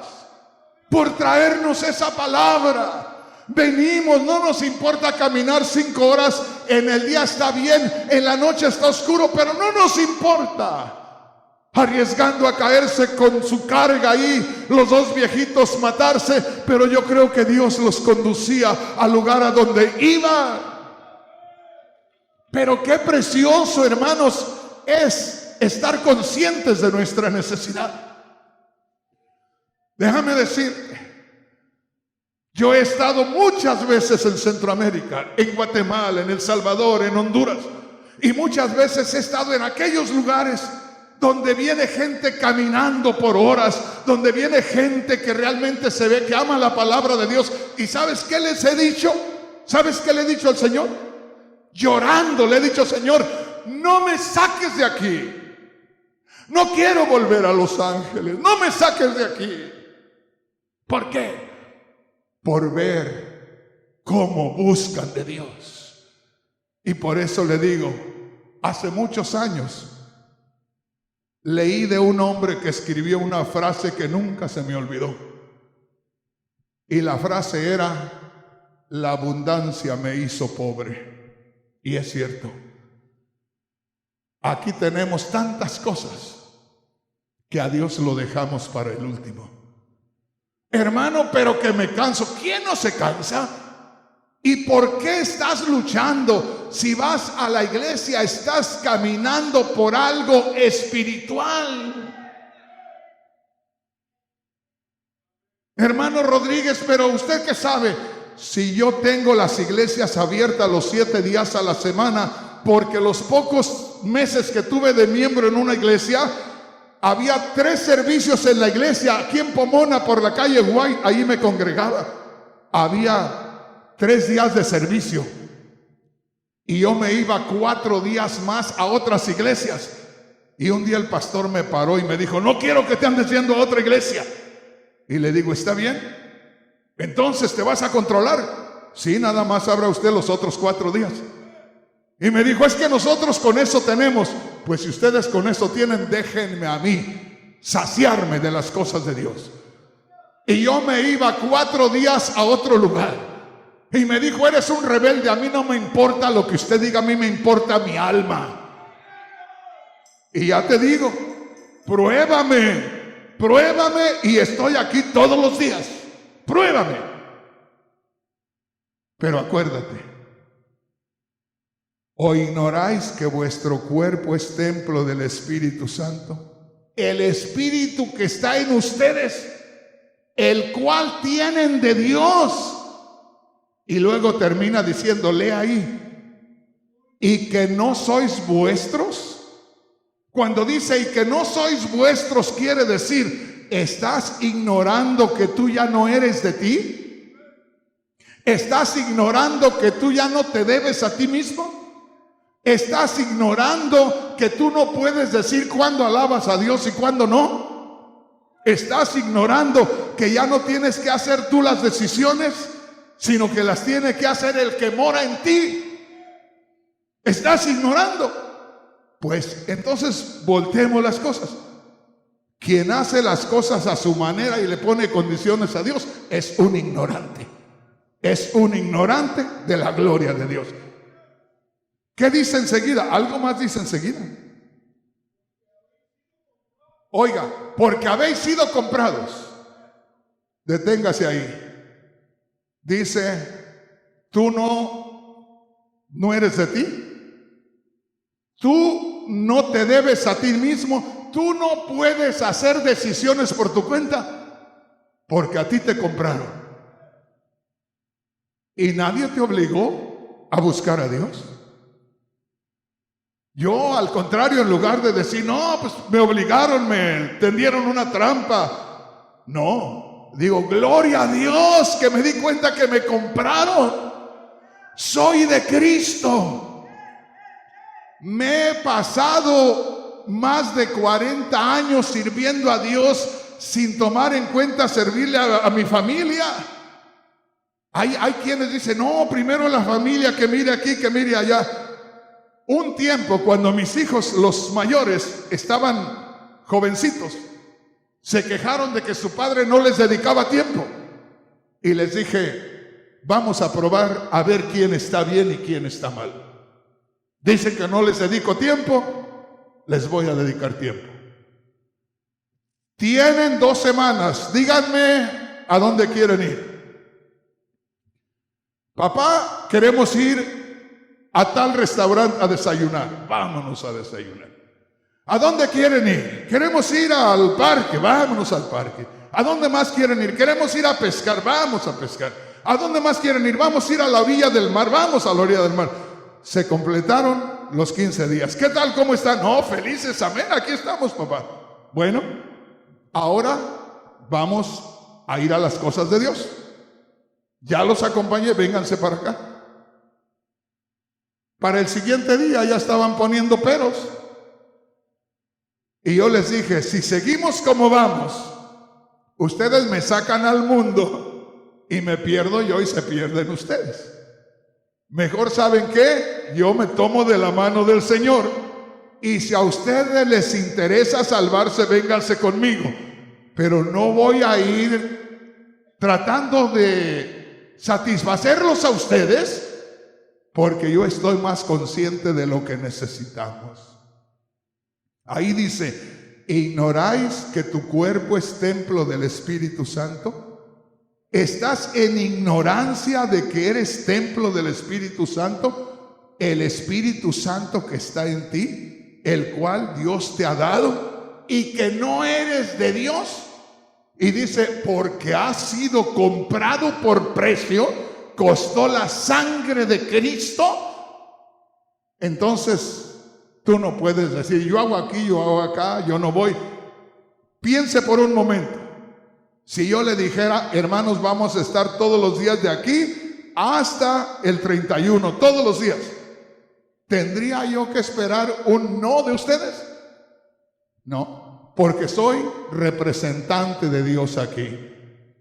por traernos esa palabra. Venimos, no nos importa caminar 5 horas, en el día está bien, en la noche está oscuro, pero no nos importa, arriesgando a caerse con su carga ahí, los dos viejitos matarse, pero yo creo que Dios los conducía al lugar a donde iban. Pero qué precioso, hermanos, es estar conscientes de nuestra necesidad. Déjame decirte, yo he estado muchas veces en Centroamérica, en Guatemala, en El Salvador, en Honduras, y muchas veces he estado en aquellos lugares donde viene gente caminando por horas, donde viene gente que realmente se ve que ama la palabra de Dios. ¿Y sabes qué les he dicho? ¿Sabes qué le he dicho al Señor? Llorando le he dicho: Señor, no me saques de aquí. No quiero volver a Los Ángeles. No me saques de aquí. ¿Por qué? Por ver cómo buscan de Dios. Y por eso le digo, hace muchos años leí de un hombre que escribió una frase que nunca se me olvidó. Y la frase era: la abundancia me hizo pobre. Y es cierto. Aquí tenemos tantas cosas que a Dios lo dejamos para el último. Hermano, pero que me canso. ¿Quién no se cansa? ¿Y por qué estás luchando? Si vas a la iglesia, estás caminando por algo espiritual. Hermano Rodríguez, pero usted qué sabe. Si yo tengo las iglesias abiertas los 7 días a la semana, porque los pocos meses que tuve de miembro en una iglesia, había 3 servicios en la iglesia. Aquí en Pomona, por la calle Guay, ahí me congregaba. Había 3 días de servicio. Y yo me iba 4 días más a otras iglesias. Y un día el pastor me paró y me dijo: no quiero que te andes yendo a otra iglesia. Y le digo: ¿está bien? Entonces, ¿te vas a controlar? Sí, nada más abra usted los otros 4 días. Y me dijo: es que nosotros con eso tenemos. Pues si ustedes con eso tienen, déjenme a mí saciarme de las cosas de Dios. Y yo me iba 4 días a otro lugar. Y me dijo: eres un rebelde, a mí no me importa lo que usted diga, a mí me importa mi alma. Y ya te digo, pruébame y estoy aquí todos los días. Pruébame. Pero acuérdate, ¿o ignoráis que vuestro cuerpo es templo del Espíritu Santo? El Espíritu que está en ustedes, el cual tienen de Dios. Y luego termina diciendo, lee ahí, y que no sois vuestros. Cuando dice y que no sois vuestros, quiere decir, ¿estás ignorando que tú ya no eres de ti? ¿Estás ignorando que tú ya no te debes a ti mismo? ¿Estás ignorando que tú no puedes decir cuándo alabas a Dios y cuándo no? ¿Estás ignorando que ya no tienes que hacer tú las decisiones, sino que las tiene que hacer el que mora en ti? ¿Estás ignorando? Pues entonces volteemos las cosas. Quien hace las cosas a su manera y le pone condiciones a Dios es un ignorante. Es un ignorante de la gloria de Dios. ¿Qué dice enseguida? Algo más dice enseguida. Oiga, porque habéis sido comprados. Deténgase ahí. Dice, tú no eres de ti. Tú no te debes a ti mismo. Tú no puedes hacer decisiones por tu cuenta, porque a ti te compraron. Y nadie te obligó a buscar a Dios. Yo, al contrario, en lugar de decir, no, pues me obligaron, me tendieron una trampa. No, digo, gloria a Dios que me di cuenta que me compraron. Soy de Cristo. Me he pasado más de 40 años sirviendo a Dios sin tomar en cuenta servirle a mi familia. Hay quienes dicen, no, primero la familia, que mire aquí, que mire allá. Un tiempo, cuando mis hijos, los mayores, estaban jovencitos, se quejaron de que su padre no les dedicaba tiempo. Y les dije, vamos a probar a ver quién está bien y quién está mal. Dicen que no les dedico tiempo, les voy a dedicar tiempo. Tienen 2 semanas, díganme a dónde quieren ir. Papá, queremos ir a tal restaurante a desayunar. Vámonos a desayunar. ¿A dónde quieren ir? Queremos ir al parque. Vámonos al parque. ¿A dónde más quieren ir? Queremos ir a pescar. Vamos a pescar. ¿A dónde más quieren ir? Vamos a ir a la orilla del mar. Vamos a la orilla del mar. Se completaron los 15 días. ¿Qué tal? ¿Cómo están? No, felices, amén. Aquí estamos, papá. Bueno, ahora vamos a ir a las cosas de Dios. Ya los acompañé, vénganse para acá. Para el siguiente día ya estaban poniendo peros. Y yo les dije, si seguimos como vamos, ustedes me sacan al mundo y me pierdo yo y se pierden ustedes. Mejor, ¿saben qué? Yo me tomo de la mano del Señor. Y si a ustedes les interesa salvarse, vénganse conmigo. Pero no voy a ir tratando de satisfacerlos a ustedes, porque yo estoy más consciente de lo que necesitamos. Ahí dice: ¿ignoráis que tu cuerpo es templo del Espíritu Santo? ¿Estás en ignorancia de que eres templo del Espíritu Santo? El Espíritu Santo que está en ti, el cual Dios te ha dado, y que no eres de Dios. Y dice: porque has sido comprado por precio, costó la sangre de Cristo. Entonces tú no puedes decir: yo hago aquí, yo hago acá, yo no voy. Piense por un momento. Si yo le dijera: hermanos, vamos a estar todos los días de aquí hasta el 31, todos los días, ¿tendría yo que esperar un no de ustedes? No, porque soy representante de Dios aquí.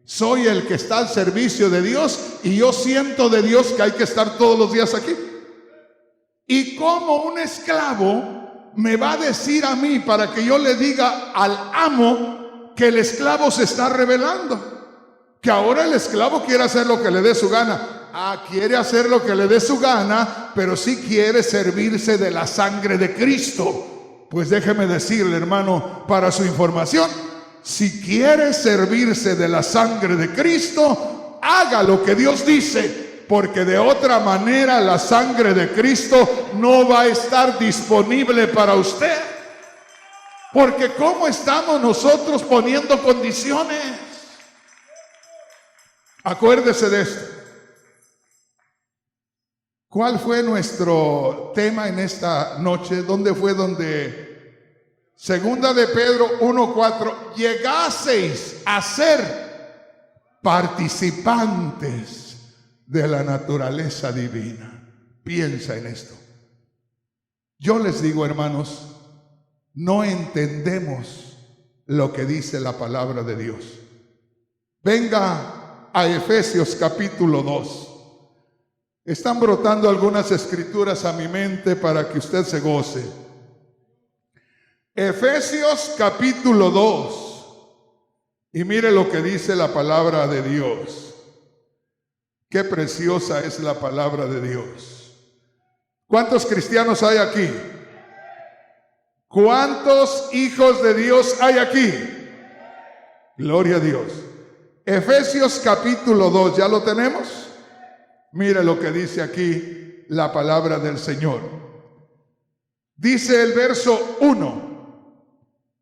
Soy el que está al servicio de Dios, y yo siento de Dios que hay que estar todos los días aquí. Y como un esclavo me va a decir a mí, para que yo le diga al amo, que el esclavo se está rebelando, que ahora el esclavo quiere hacer lo que le dé su gana? Quiere hacer lo que le dé su gana, pero sí quiere servirse de la sangre de Cristo. Pues déjeme decirle, hermano, para su información, si quiere servirse de la sangre de Cristo, haga lo que Dios dice, porque de otra manera la sangre de Cristo no va a estar disponible para usted. Porque ¿cómo estamos nosotros poniendo condiciones? Acuérdese de esto. ¿Cuál fue nuestro tema en esta noche? ¿Dónde fue donde Segunda de Pedro 1:4, llegaseis a ser participantes de la naturaleza divina? Piensa en esto. Yo les digo, hermanos, no entendemos lo que dice la palabra de Dios. Venga a Efesios capítulo 2. Están brotando algunas escrituras a mi mente para que usted se goce. Efesios capítulo 2. Y mire lo que dice la palabra de Dios. Qué preciosa es la palabra de Dios. ¿Cuántos cristianos hay aquí? ¿Cuántos hijos de Dios hay aquí? Gloria a Dios. Efesios capítulo 2, ¿ya lo tenemos? Mire lo que dice aquí la palabra del Señor. Dice el verso 1.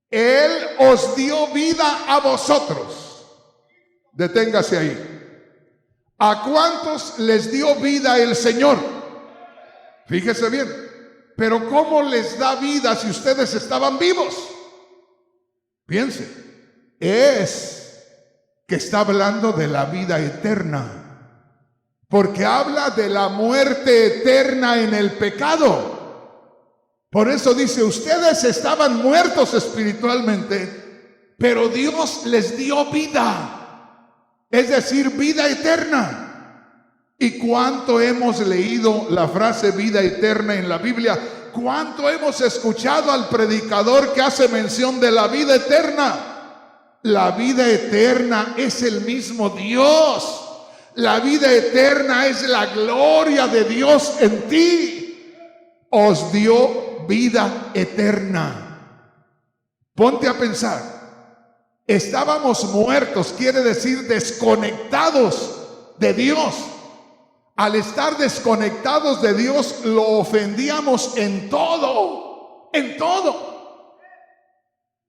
Él os dio vida a vosotros. Deténgase ahí. ¿A cuántos les dio vida el Señor? Fíjese bien. Pero ¿cómo les da vida si ustedes estaban vivos? Piense. Es que está hablando de la vida eterna, porque habla de la muerte eterna en el pecado. Por eso dice: ustedes estaban muertos espiritualmente, pero Dios les dio vida, es decir, vida eterna. ¿Y cuánto hemos leído la frase vida eterna en la Biblia? ¿Cuánto hemos escuchado al predicador que hace mención de la vida eterna? La vida eterna es el mismo Dios. La vida eterna es la gloria de Dios en ti. Os dio vida eterna. Ponte a pensar. Estábamos muertos, quiere decir desconectados de Dios. Al estar desconectados de Dios, lo ofendíamos en todo, en todo.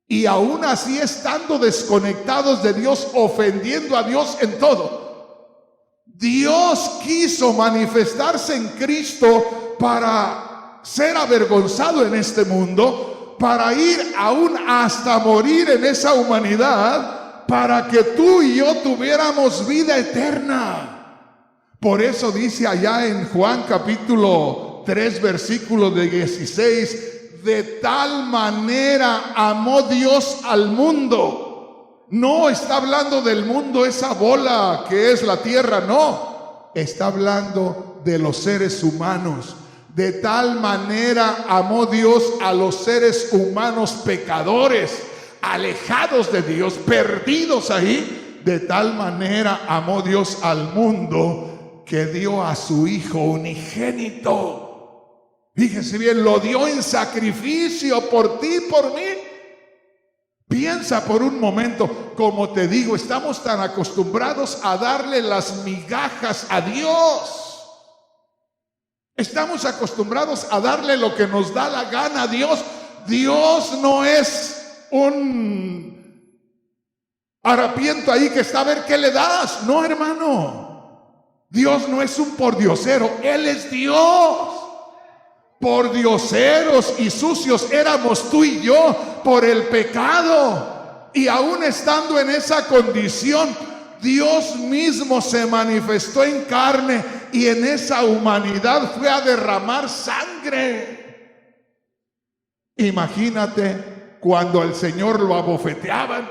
Y aún así, estando desconectados de Dios, ofendiendo a Dios en todo, Dios quiso manifestarse en Cristo para ser avergonzado en este mundo, para ir aún hasta morir en esa humanidad, para que tú y yo tuviéramos vida eterna. Por eso dice allá en Juan capítulo 3 versículo de 16: de tal manera amó Dios al mundo. No está hablando del mundo, esa bola que es la tierra, no. Está hablando de los seres humanos. De tal manera amó Dios a los seres humanos pecadores, alejados de Dios, perdidos ahí, De tal manera amó Dios al mundo que dio a su Hijo unigénito. Fíjese bien, lo dio en sacrificio por ti y por mí. Piensa por un momento, como te digo, estamos tan acostumbrados a darle las migajas a Dios. Estamos acostumbrados a darle lo que nos da la gana a Dios. Dios no es un harapiento ahí que está a ver qué le das. No, hermano. Dios no es un pordiosero. Él es Dios. Pordioseros y sucios éramos tú y yo por el pecado. Y aún estando en esa condición, Dios mismo se manifestó en carne y en esa humanidad fue a derramar sangre. Imagínate cuando al Señor lo abofeteaban,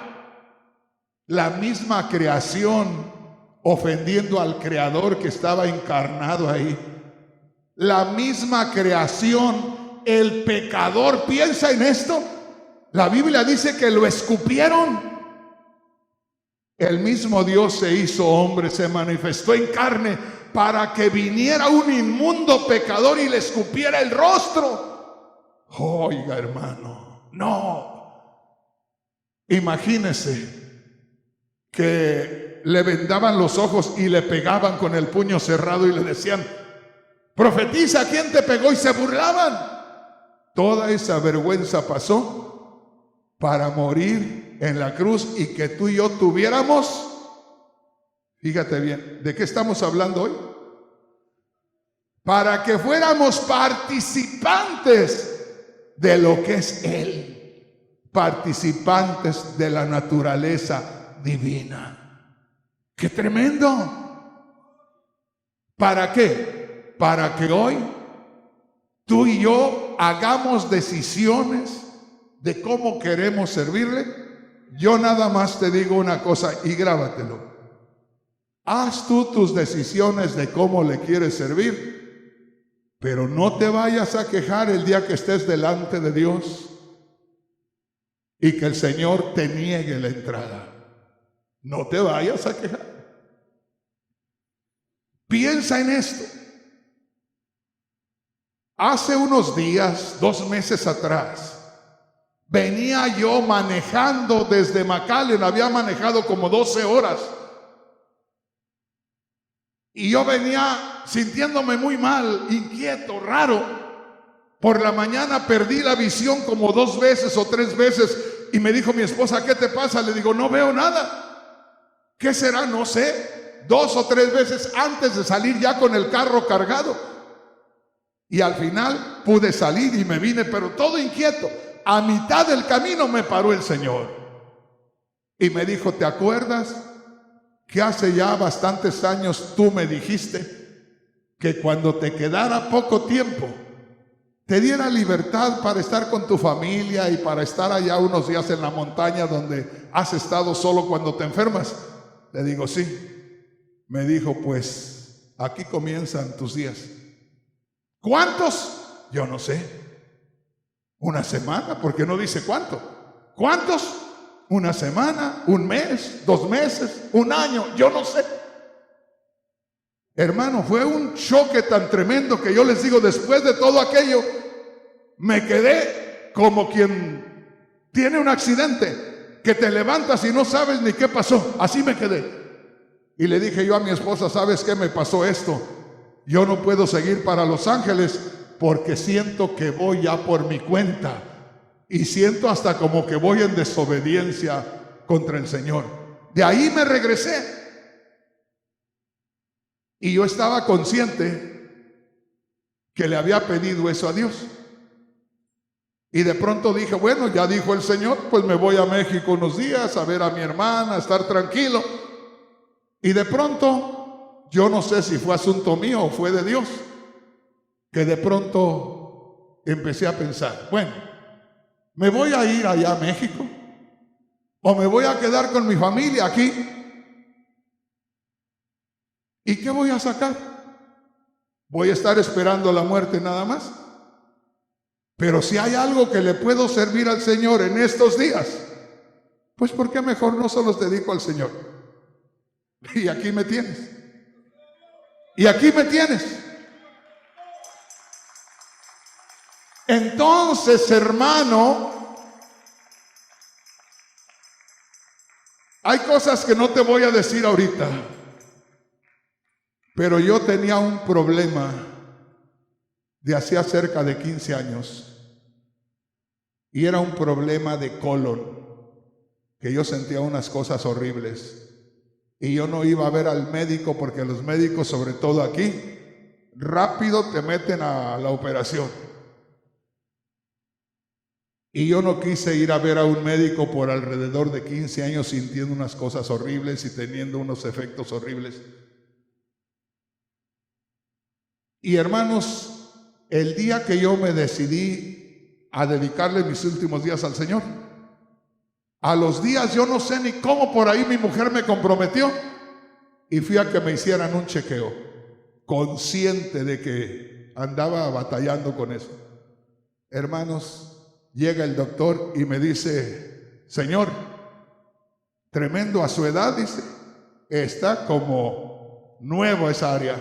la misma creación ofendiendo al Creador que estaba encarnado ahí. La misma creación, el pecador. Piensa en esto. La Biblia dice que lo escupieron. El mismo Dios se hizo hombre, se manifestó en carne para que viniera un inmundo pecador y le escupiera el rostro. Oiga, hermano, no. Imagínese que le vendaban los ojos y le pegaban con el puño cerrado y le decían: profetiza, ¿quién te pegó? Y se burlaban. Toda esa vergüenza pasó para morir en la cruz y que tú y yo tuviéramos, fíjate bien, ¿de qué estamos hablando hoy? Para que fuéramos participantes de lo que es Él, participantes de la naturaleza divina. ¡Qué tremendo! ¿Para qué? Para que hoy tú y yo hagamos decisiones de cómo queremos servirle. Yo nada más te digo una cosa y grábatelo. Haz tú tus decisiones de cómo le quieres servir, pero no te vayas a quejar el día que estés delante de Dios y que el Señor te niegue la entrada. No te vayas a quejar. Piensa en esto. Hace unos días, 2 meses atrás, venía yo manejando desde McAllen, había manejado como 12 horas. Y yo venía sintiéndome muy mal, inquieto, raro. Por la mañana perdí la visión como 2 veces o 3 veces. Y me dijo mi esposa: ¿qué te pasa? Le digo: no veo nada. ¿Qué será? No sé. 2 o 3 veces antes de salir ya con el carro cargado. Y al final pude salir y me vine, pero todo inquieto. A mitad del camino me paró el Señor y me dijo: ¿te acuerdas que hace ya bastantes años tú me dijiste que cuando te quedara poco tiempo te diera libertad para estar con tu familia y para estar allá unos días en la montaña donde has estado solo cuando te enfermas? Le digo: sí. Me dijo: pues aquí comienzan tus días. ¿Cuántos? Yo no sé. ¿Una semana? Porque no dice cuánto. ¿Cuántos? ¿Una semana? ¿Un mes? ¿2 meses? ¿1 año? Yo no sé. Hermano, fue un choque tan tremendo que yo les digo, después de todo aquello, me quedé como quien tiene un accidente, que te levantas y no sabes ni qué pasó. Así me quedé. Y le dije yo a mi esposa: ¿sabes qué? Me pasó esto. Yo no puedo seguir para Los Ángeles porque siento que voy ya por mi cuenta y siento hasta como que voy en desobediencia contra el Señor. De ahí me regresé y yo estaba consciente que le había pedido eso a Dios. Y de pronto dije: bueno, ya dijo el Señor, pues me voy a México unos días a ver a mi hermana, a estar tranquilo. Y de pronto, yo no sé si fue asunto mío o fue de Dios, que de pronto empecé a pensar: bueno, ¿me voy a ir allá a México? ¿O me voy a quedar con mi familia aquí? ¿Y qué voy a sacar? ¿Voy a estar esperando la muerte nada más? Pero si hay algo que le puedo servir al Señor en estos días, pues ¿por qué mejor no se los dedico al Señor? Y aquí me tienes. Y aquí me tienes. Entonces, hermano, hay cosas que no te voy a decir ahorita, pero yo tenía un problema de hacía cerca de 15 años y era un problema de colon, que yo sentía unas cosas horribles y yo no iba a ver al médico porque los médicos, sobre todo aquí, rápido te meten a la operación. Y yo no quise ir a ver a un médico por alrededor de 15 años sintiendo unas cosas horribles y teniendo unos efectos horribles. Y hermanos, el día que yo me decidí a dedicarle mis últimos días al Señor, a los días yo no sé ni cómo por ahí mi mujer me comprometió y fui a que me hicieran un chequeo, consciente de que andaba batallando con eso. Hermanos, llega el doctor y me dice: señor, tremendo a su edad, dice, está como nuevo esa área.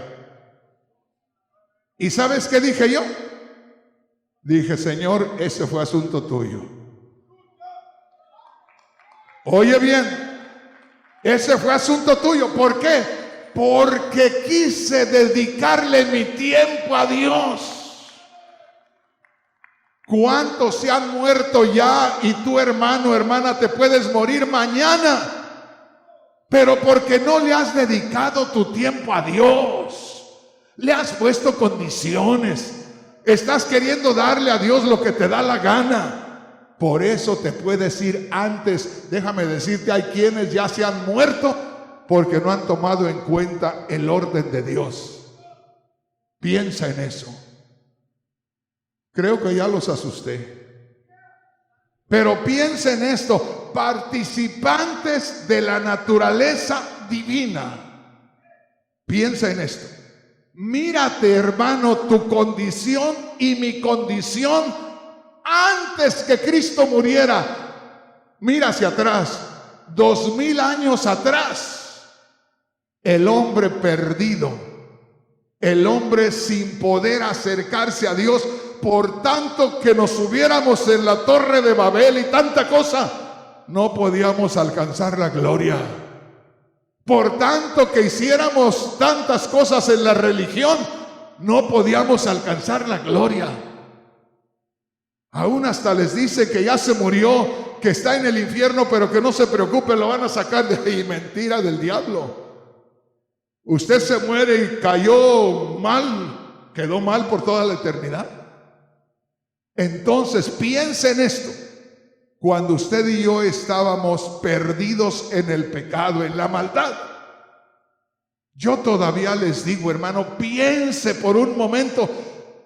¿Y sabes qué dije yo? Dije: señor, ese fue asunto tuyo. Oye bien, ese fue asunto tuyo. ¿Por qué? Porque quise dedicarle mi tiempo a Dios. ¿Cuántos se han muerto ya? Y tú, hermano, hermana, te puedes morir mañana, pero porque no le has dedicado tu tiempo a Dios, le has puesto condiciones, estás queriendo darle a Dios lo que te da la gana. Por eso te puedes ir antes. Déjame decirte, hay quienes ya se han muerto porque no han tomado en cuenta el orden de Dios. Piensa en eso. Creo que ya los asusté. Pero piensa en esto: participantes de la naturaleza divina. Piensa en esto. Mírate, hermano, tu condición y mi condición antes que Cristo muriera. Mira hacia atrás, 2000 años atrás. El hombre perdido, el hombre sin poder acercarse a Dios, por tanto que nos subiéramos en la torre de Babel y tanta cosa, no podíamos alcanzar la gloria. Por tanto que hiciéramos tantas cosas en la religión, no podíamos alcanzar la gloria. Aún hasta les dice que ya se murió, que está en el infierno, pero que no se preocupe, lo van a sacar de ahí. Mentira del diablo. Usted se muere y cayó mal, quedó mal por toda la eternidad. Entonces piense en esto: cuando usted y yo estábamos perdidos en el pecado, en la maldad, yo todavía les digo, hermano, piense por un momento,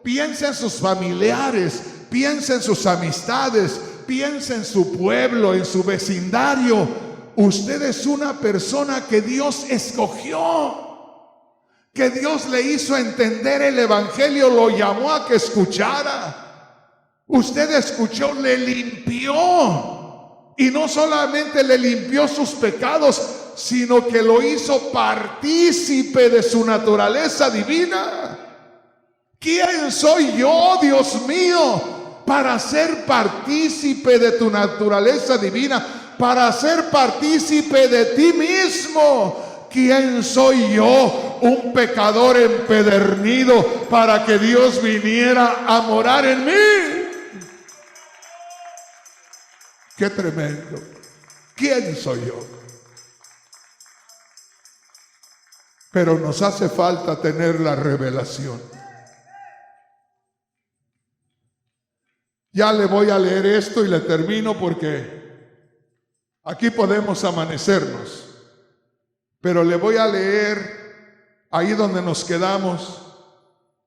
piense en sus familiares, piense en sus amistades, piense en su pueblo, en su vecindario. Usted es una persona que Dios escogió, que Dios le hizo entender el evangelio, lo llamó a que escuchara. Usted escuchó, le limpió, y no solamente le limpió sus pecados, sino que lo hizo partícipe de su naturaleza divina. ¿Quién soy yo, Dios mío, para ser partícipe de tu naturaleza divina, para ser partícipe de ti mismo? ¿Quién soy yo, un pecador empedernido, para que Dios viniera a morar en mí? ¡Qué tremendo! ¿Quién soy yo? Pero nos hace falta tener la revelación. Ya le voy a leer esto y le termino, porque aquí podemos amanecernos. Pero le voy a leer ahí donde nos quedamos,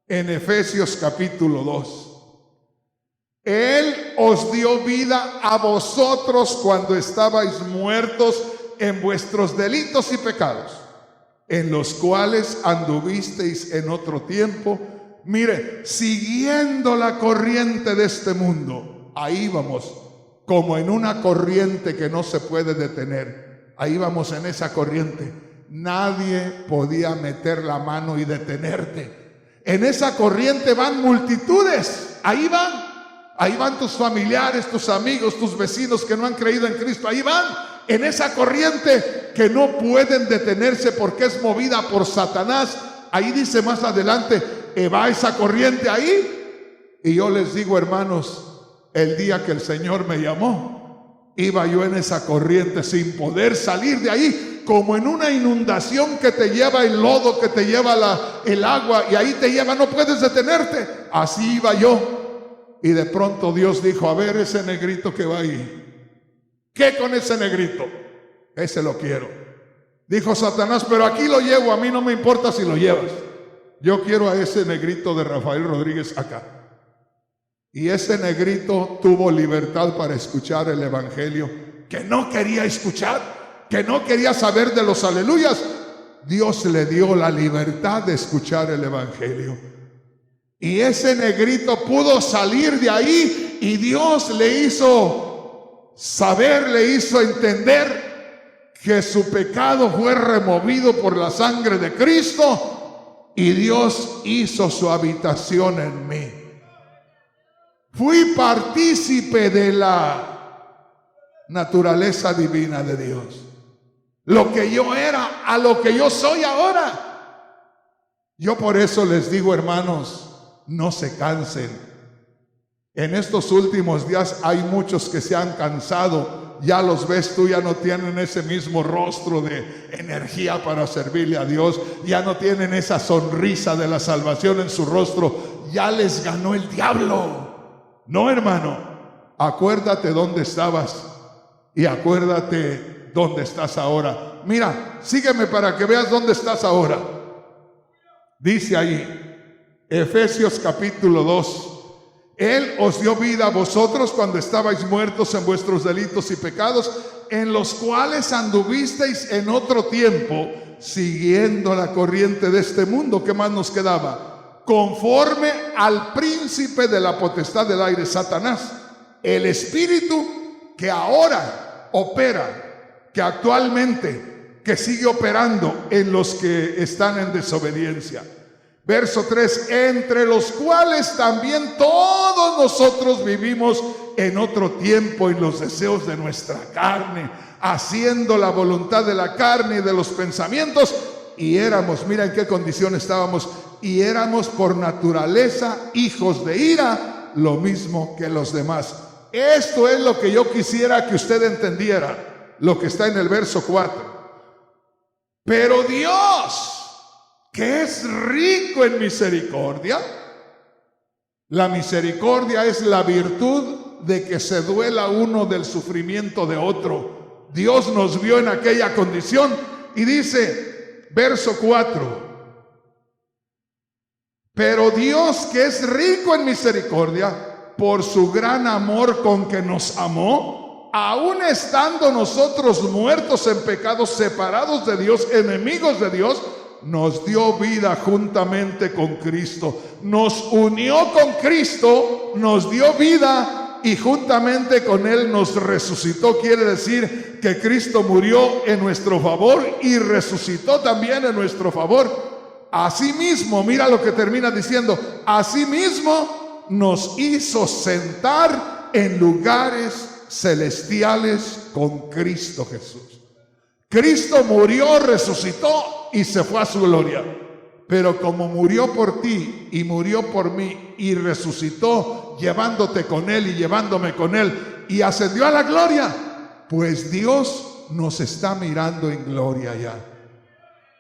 en Efesios capítulo 2. Él os dio vida a vosotros cuando estabais muertos en vuestros delitos y pecados, en los cuales anduvisteis en otro tiempo, mire, siguiendo la corriente de este mundo. Ahí vamos, como en una corriente que no se puede detener. Ahí vamos en esa corriente. nadie podía meter la mano y detenerte. En esa corriente van multitudes, ahí van tus familiares, tus amigos, tus vecinos que no han creído en Cristo, ahí van, en esa corriente que no pueden detenerse porque es movida por Satanás. Ahí dice más adelante, va esa corriente ahí. Y yo les digo, hermanos, el día que el Señor me llamó, iba yo en esa corriente sin poder salir de ahí, como en una inundación que te lleva el lodo, que te lleva el agua, y ahí te lleva, no puedes detenerte. Así iba yo. Y de pronto Dios dijo, a ver ese negrito que va ahí, ¿qué con ese negrito? Ese lo quiero. Dijo Satanás, pero aquí lo llevo, a mí no me importa si lo llevas. Yo quiero a ese negrito de Rafael Rodríguez acá. Y ese negrito tuvo libertad para escuchar el evangelio, que no quería escuchar, que no quería saber de los aleluyas. Dios le dio la libertad de escuchar el evangelio. Y ese negrito pudo salir de ahí y Dios le hizo saber, le hizo entender que su pecado fue removido por la sangre de Cristo y Dios hizo su habitación en mí. Fui partícipe de la naturaleza divina de Dios. Lo que yo era a lo que yo soy ahora. Yo por eso les digo, hermanos, no se cansen. En estos últimos días hay muchos que se han cansado. Ya los ves tú, ya no tienen ese mismo rostro de energía para servirle a Dios. Ya no tienen esa sonrisa de la salvación en su rostro. Ya les ganó el diablo. No, hermano, acuérdate dónde estabas y acuérdate dónde estás ahora. Mira, sígueme para que veas dónde estás ahora. Dice ahí, Efesios capítulo 2. Él os dio vida a vosotros cuando estabais muertos en vuestros delitos y pecados, en los cuales anduvisteis en otro tiempo, siguiendo la corriente de este mundo. ¿Qué más nos quedaba? Conforme al príncipe de la potestad del aire, Satanás, el espíritu que ahora opera, que actualmente, que sigue operando en los que están en desobediencia. Verso 3, entre los cuales también todos nosotros vivimos en otro tiempo en los deseos de nuestra carne, haciendo la voluntad de la carne y de los pensamientos, y éramos, mira en qué condición estábamos, y éramos por naturaleza hijos de ira, lo mismo que los demás. Esto es lo que yo quisiera que usted entendiera, lo que está en el verso 4. Pero Dios, que es rico en misericordia. La misericordia es la virtud de que se duela uno del sufrimiento de otro. Dios nos vio en aquella condición y dice, verso 4, pero Dios, que es rico en misericordia, por su gran amor con que nos amó, aun estando nosotros muertos en pecados, separados de Dios, enemigos de Dios, nos dio vida juntamente con Cristo, nos unió con Cristo, nos dio vida y juntamente con Él nos resucitó. Quiere decir que Cristo murió en nuestro favor y resucitó también en nuestro favor. Asimismo, mira lo que termina diciendo, asimismo nos hizo sentar en lugares celestiales con Cristo Jesús. Cristo murió, resucitó y se fue a su gloria. Pero como murió por ti y murió por mí y resucitó llevándote con Él y llevándome con Él y ascendió a la gloria, pues Dios nos está mirando en gloria ya.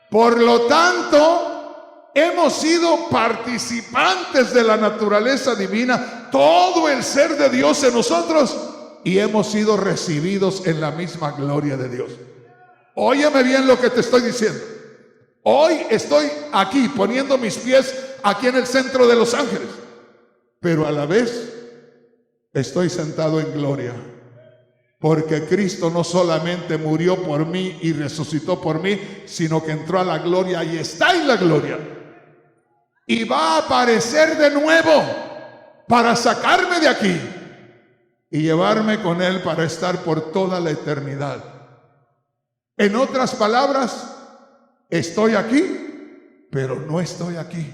Por lo tanto, hemos sido participantes de la naturaleza divina, todo el ser de Dios en nosotros, y hemos sido recibidos en la misma gloria de Dios. Óyeme bien lo que te estoy diciendo. Hoy estoy aquí poniendo mis pies aquí en el centro de Los Ángeles, pero a la vez estoy sentado en gloria, porque Cristo no solamente murió por mí y resucitó por mí, sino que entró a la gloria y está en la gloria. Y va a aparecer de nuevo para sacarme de aquí y llevarme con Él para estar por toda la eternidad. En otras palabras, Estoy aquí, pero no estoy aquí.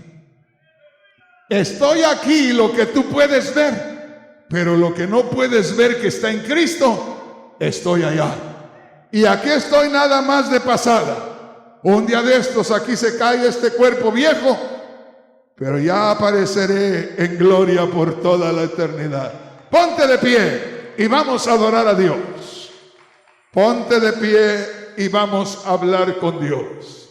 Estoy aquí, lo que tú puedes ver, pero lo que no puedes ver que está en Cristo, estoy allá. Y aquí estoy nada más de pasada. Un día de estos aquí se cae este cuerpo viejo, pero ya apareceré en gloria por toda la eternidad. Ponte de pie y vamos a adorar a Dios. Ponte de pie y vamos a hablar con Dios.